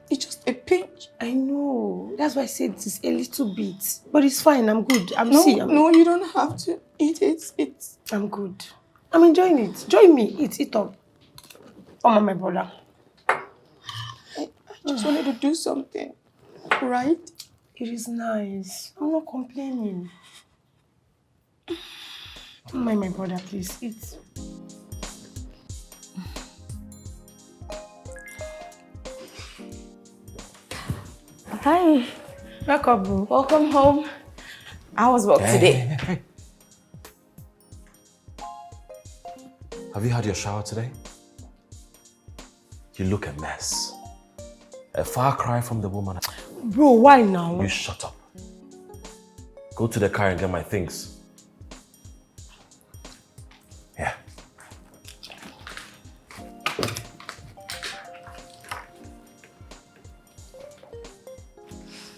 it's just a pinch. I know. That's why I said it's a little bit. But it's fine. I'm good. No, you don't have to eat it. I'm good. I'm enjoying it. Join me. Eat up. Oh, my brother. I just wanted to do something, right? It is nice. I'm not complaining. Don't mind my brother, please. Eat. Hi. Welcome, bro. Welcome home. How was work today? Hey. Have you had your shower today? You look a mess. A far cry from the woman. Bro, why now? You shut up. Go to the car and get my things. Yeah.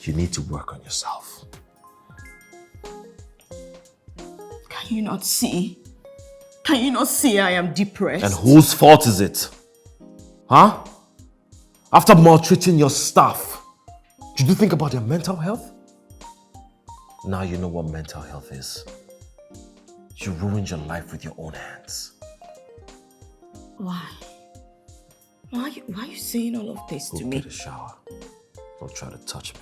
You need to work on yourself. Can you not see? Can you not see I am depressed? And whose fault is it? Huh? After maltreating your staff, did you think about your mental health? Now you know what mental health is. You ruined your life with your own hands. Why? Why are you saying all of this to me? Go get a shower. Don't try to touch me.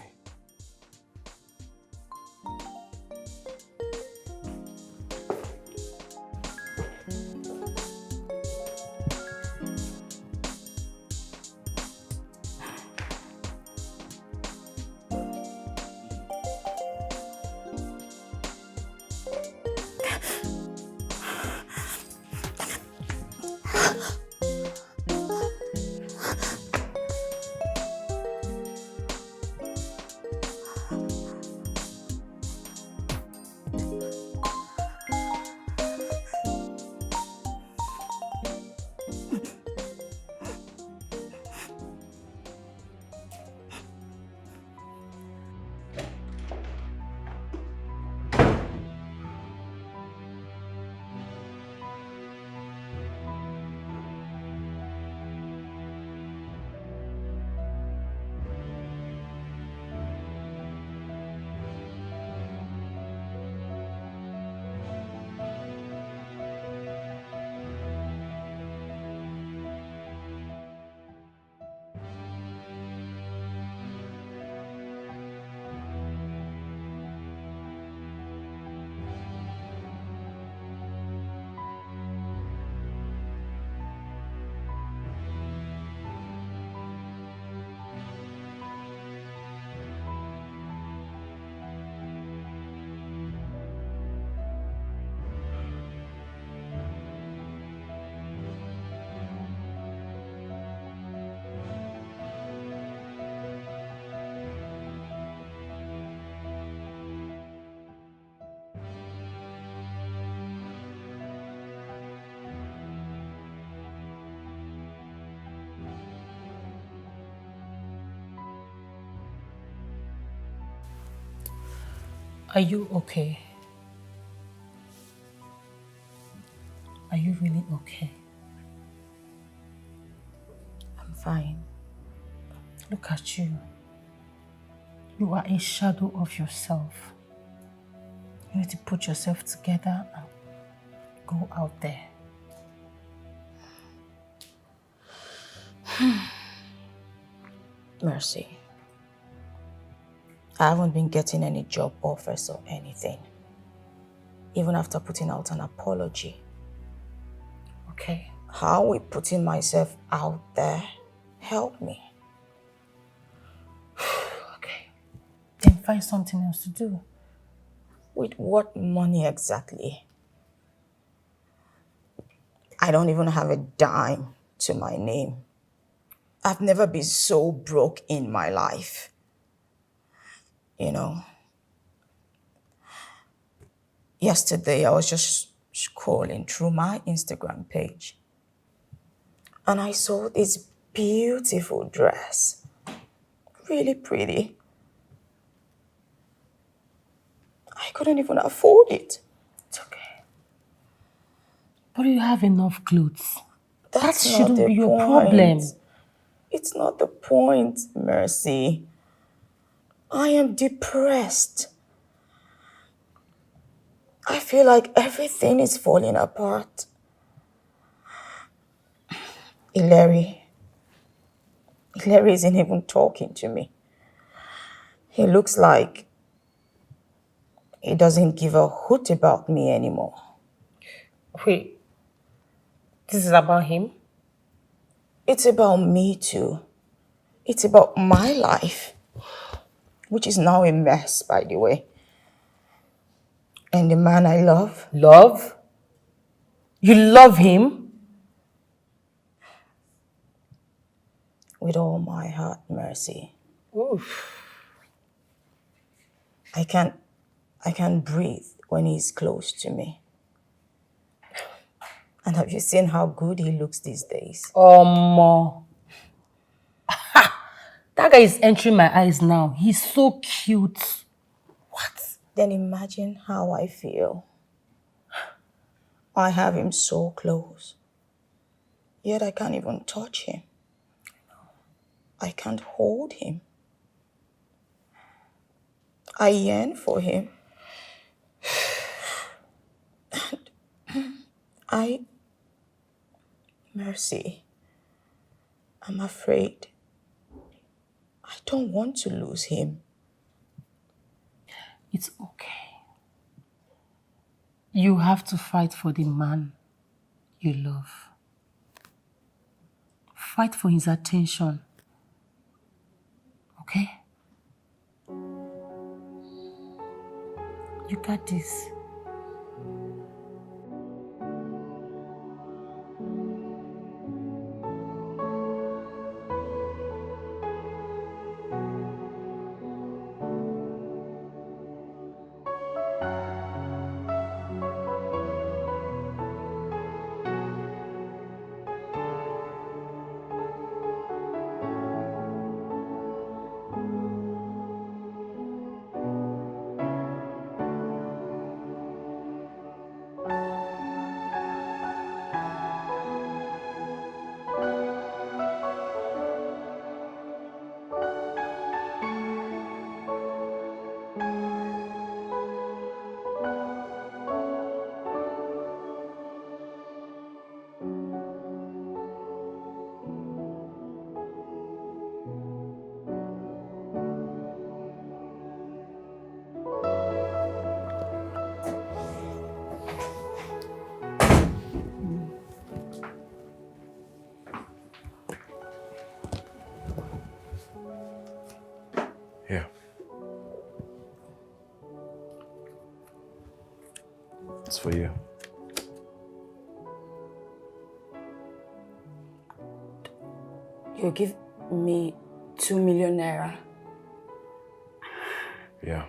Are you okay? Are you really okay? I'm fine. Look at you. You are a shadow of yourself. You need to put yourself together and go out there. Mercy. I haven't been getting any job offers or anything. Even after putting out an apology. Okay. How are we putting myself out there? Help me. Okay. Then find something else to do. With what money exactly? I don't even have a dime to my name. I've never been so broke in my life. You know, yesterday I was just scrolling through my Instagram page and I saw this beautiful dress. Really pretty. I couldn't even afford it. It's okay. But you have enough clothes. That That's not shouldn't the be your point. problem. It's not the point, Mercy. I am depressed. I feel like everything is falling apart. Hilary isn't even talking to me. He looks like he doesn't give a hoot about me anymore. Wait, this is about him? It's about me too. It's about my life, which is now a mess, by the way. And the man I love. Love? You love him? with all my heart, Mercy. Oof. I can't breathe when he's close to me. And have you seen how good he looks these days? That guy is entering my eyes now. He's so cute. What? Then imagine how I feel. I have him so close, yet I can't even touch him. I can't hold him. I yearn for him. And Mercy, I'm afraid. I don't want to lose him. It's okay. You have to fight for the man you love. Fight for his attention. Okay? You got this. Here. It's for you. You give me 2 million naira. Yeah.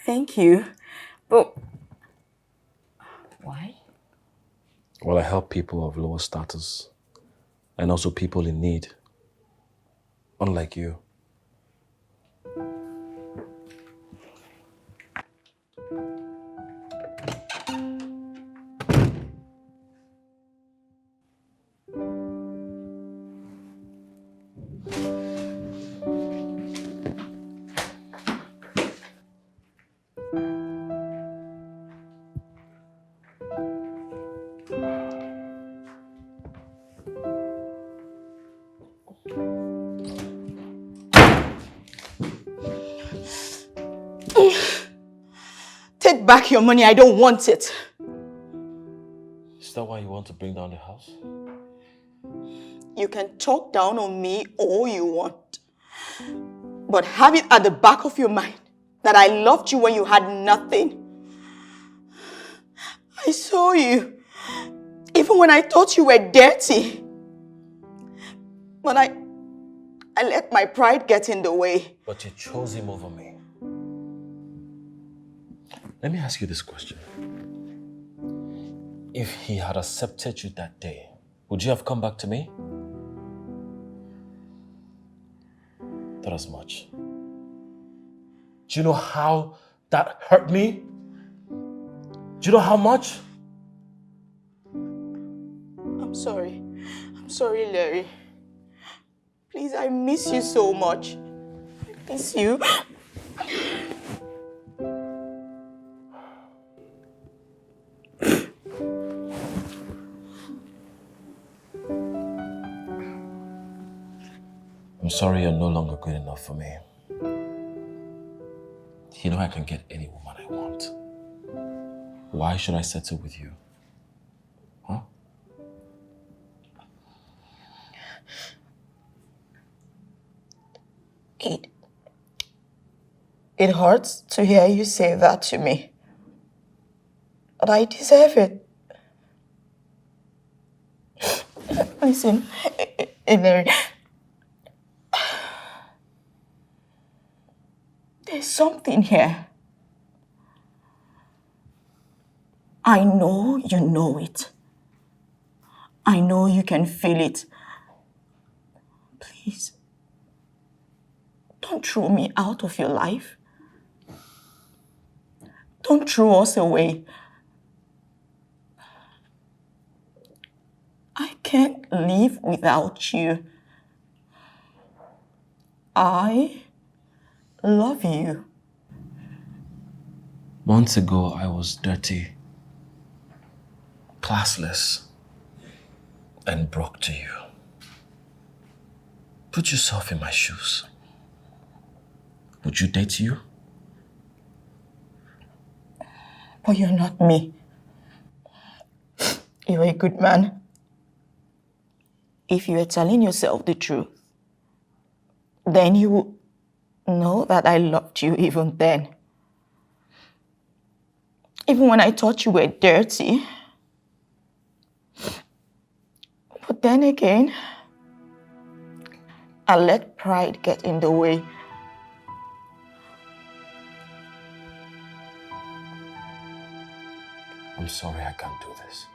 Thank you. But why? Well, I help people of lower status and also people in need, unlike you. Take back your money. I don't want it. Is that why you want to bring down the house? You can talk down on me all you want. But have it at the back of your mind that I loved you when you had nothing. I saw you, even when I thought you were dirty. But I let my pride get in the way. But you chose him over me. Let me ask you this question. If he had accepted you that day, would you have come back to me? Not as much. Do you know how that hurt me? Do you know how much? I'm sorry. I'm sorry, Larry. Please, I miss you so much. I miss you. I'm sorry you're no longer good enough for me. You know I can get any woman I want. Why should I settle with you? Huh? It hurts to hear you say that to me. But I deserve it. Listen, Larry, something here. I know you know it. I know you can feel it. Please, don't throw me out of your life. Don't throw us away. I can't live without you. I love you. Months ago, I was dirty, classless, and broke to you. Put yourself in my shoes. Would you date you? But you're not me. You're a good man. If you are telling yourself the truth, then you will know that I loved you even then. Even when I thought you were dirty. But then again, I let pride get in the way. I'm sorry I can't do this.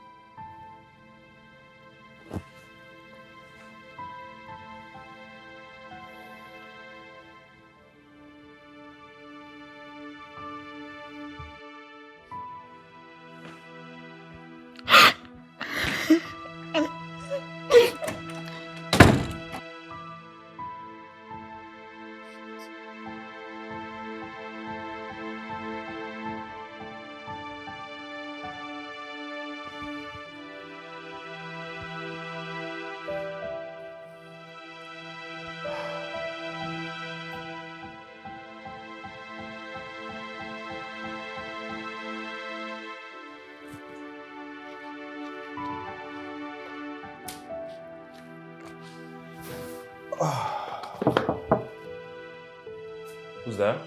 Who's there?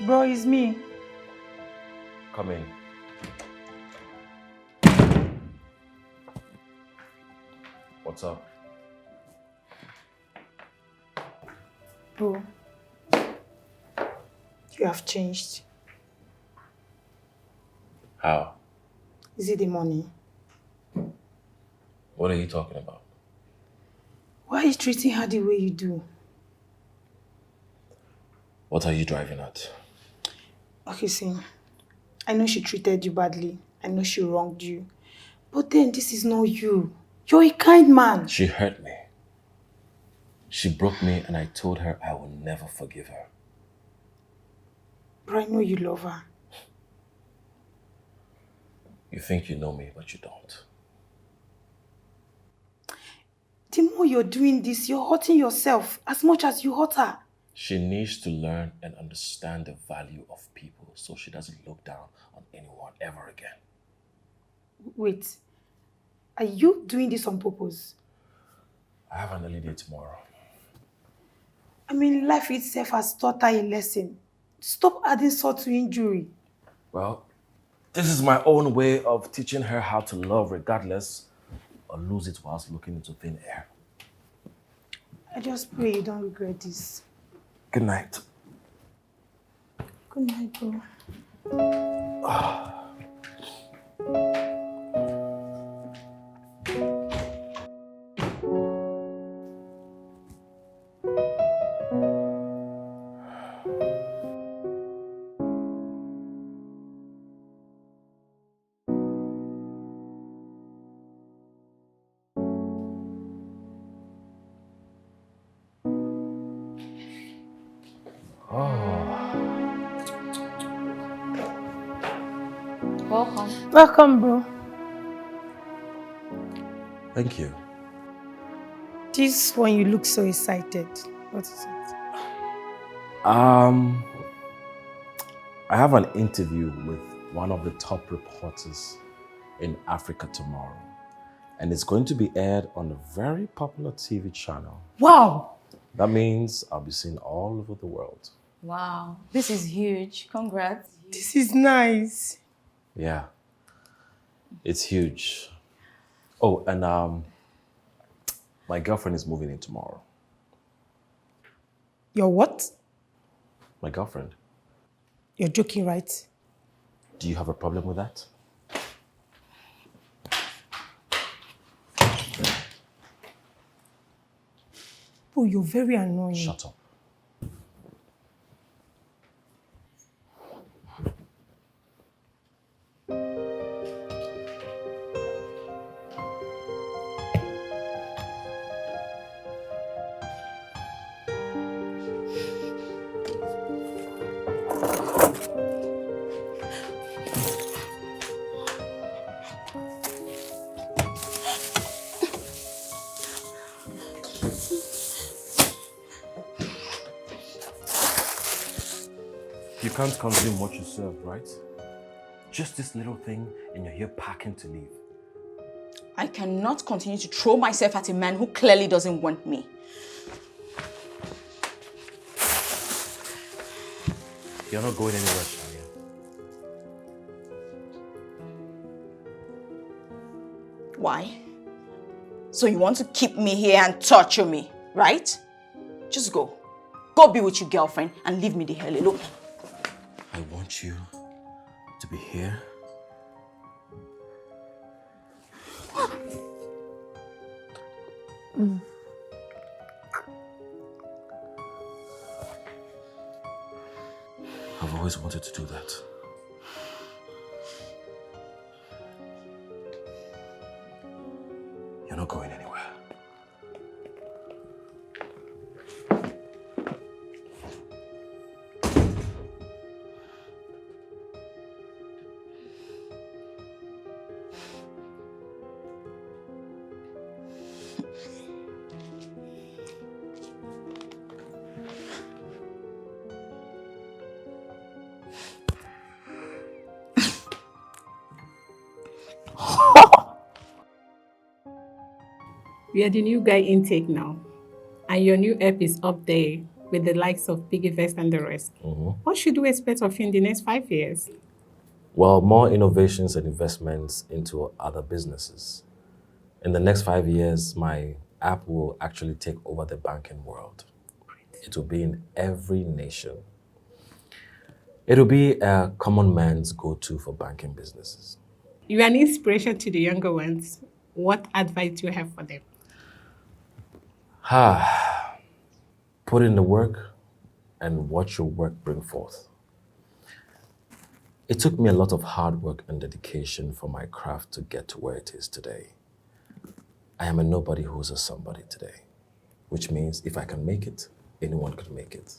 Bro, it's me. Come in. What's up? Bro, you have changed. How? Is it the money? What are you talking about? Why are you treating her the way you do? What are you driving at? Okay, see, I know she treated you badly. I know she wronged you. But then this is not you. You're a kind man. She hurt me. She broke me and I told her I will never forgive her. But I know you love her. You think you know me, but you don't. The more you're doing this, you're hurting yourself as much as you hurt her. She needs to learn and understand the value of people so she doesn't look down on anyone ever again. Wait, are you doing this on purpose? I have an early day tomorrow. I mean, life itself has taught her a lesson. Stop adding salt to injury. Well, this is my own way of teaching her how to love regardless or lose it whilst looking into thin air. I just pray you don't regret this. Good night. Good night, bro. Welcome. Welcome, bro. Thank you. This one, you look so excited. What is it? I have an interview with one of the top reporters in Africa tomorrow. And it's going to be aired on a very popular TV channel. Wow! That means I'll be seen all over the world. Wow, this is huge. Congrats. This is nice. Yeah, it's huge. Oh, and my girlfriend is moving in tomorrow. Your what? My girlfriend. You're joking, right? Do you have a problem with that? Oh, you're very annoying. Shut up. You can't consume what you serve, right? Just this little thing and you're here packing to leave. I cannot continue to throw myself at a man who clearly doesn't want me. You're not going anywhere, Shia. Why? So you want to keep me here and torture me, right? Just go. Go be with your girlfriend and leave me the hell alone. I want you to be here. I've always wanted to do that. You're not going anywhere. We are the new guy intake now. And your new app is up there with the likes of Piggy Vest and the rest. What should we expect of you in the next 5 years? Well, more innovations and investments into other businesses. In the next 5 years, my app will actually take over the banking world. It will be in every nation. It will be a common man's go-to for banking businesses. You are an inspiration to the younger ones. What advice do you have for them? Put in the work and watch your work bring forth. It took me a lot of hard work and dedication for my craft to get to where it is today. I am a nobody who's a somebody today, which means if I can make it, anyone could make it.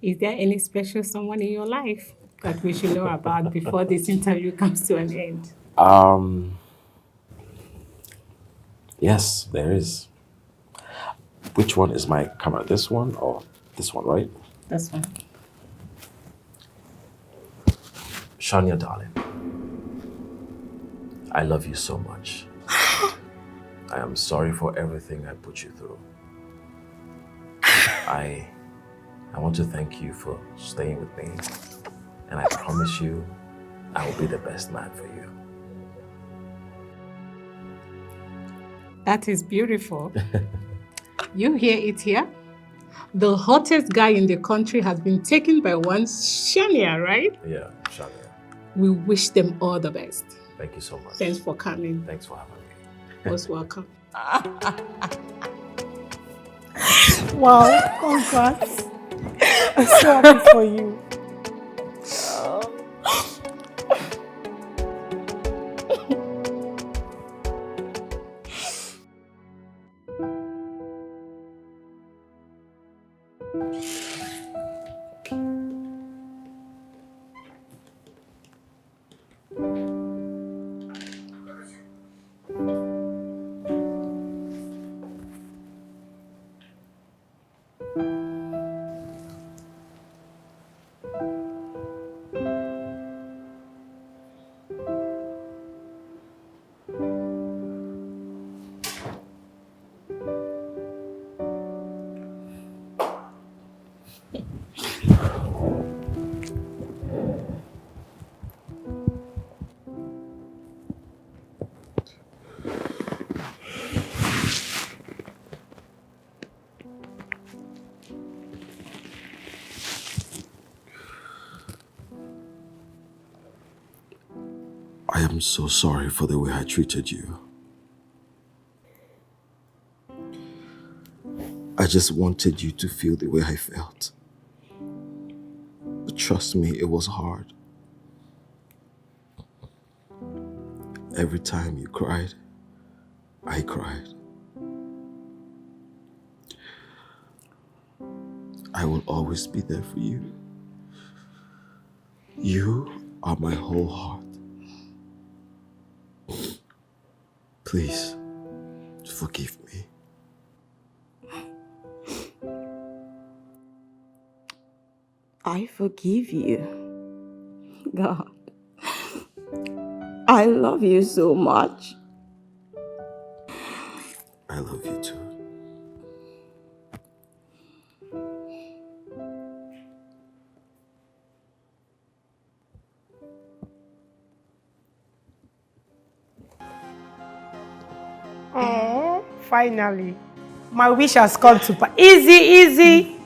Is there any special someone in your life that we should know about before this interview comes to an end? Yes, there is. Which one is my camera? This one or this one, right? This one. Shania, darling, I love you so much. I am sorry for everything I put you through. I want to thank you for staying with me, and I promise you I will be the best man for you. That is beautiful. You hear it here? The hottest guy in the country has been taken by one Shania, right? Yeah, Shania. We wish them all the best. Thank you so much. Thanks for coming. Thanks for having me. Most welcome. Wow, congrats. I'm so happy for you. I am so sorry for the way I treated you. I just wanted you to feel the way I felt. But trust me, it was hard. Every time you cried, I cried. I will always be there for you. You are my whole heart. Please, forgive me. I forgive you. God, I love you so much. I love you too. Oh, finally. My wish has come to pass. Easy.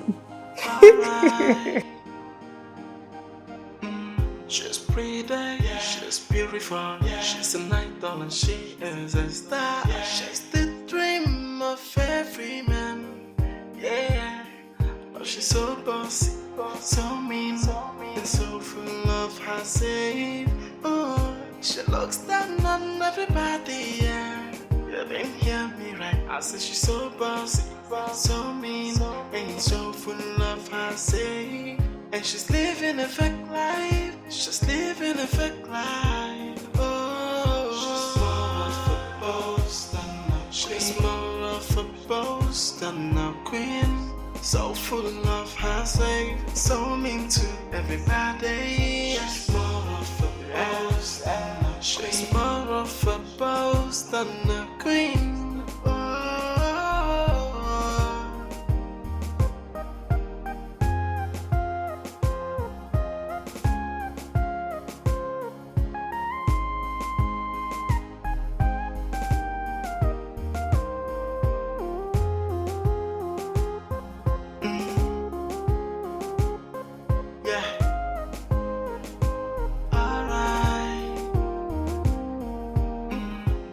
She's pretty, she's beautiful, she's an idol and she is a star. She's the dream of every man, yeah. But she's so bossy, so mean, and so full of herself. Oh, she looks down on everybody, yeah. You didn't hear me right. I said she's so bossy, so mean, and so full of herself. And she's living a fake life. She's living a fake life. Oh, she's more of a boss than a queen. So full of herself, so mean to everybody. She's more of a boss than a queen. She's more of a boss than a queen.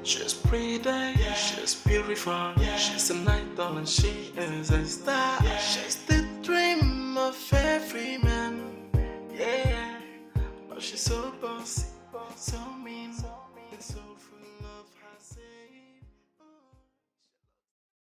She's beautiful, she's an idol and she is a star. She's the dream of every man, yeah. But she's so bossy, so mean, and so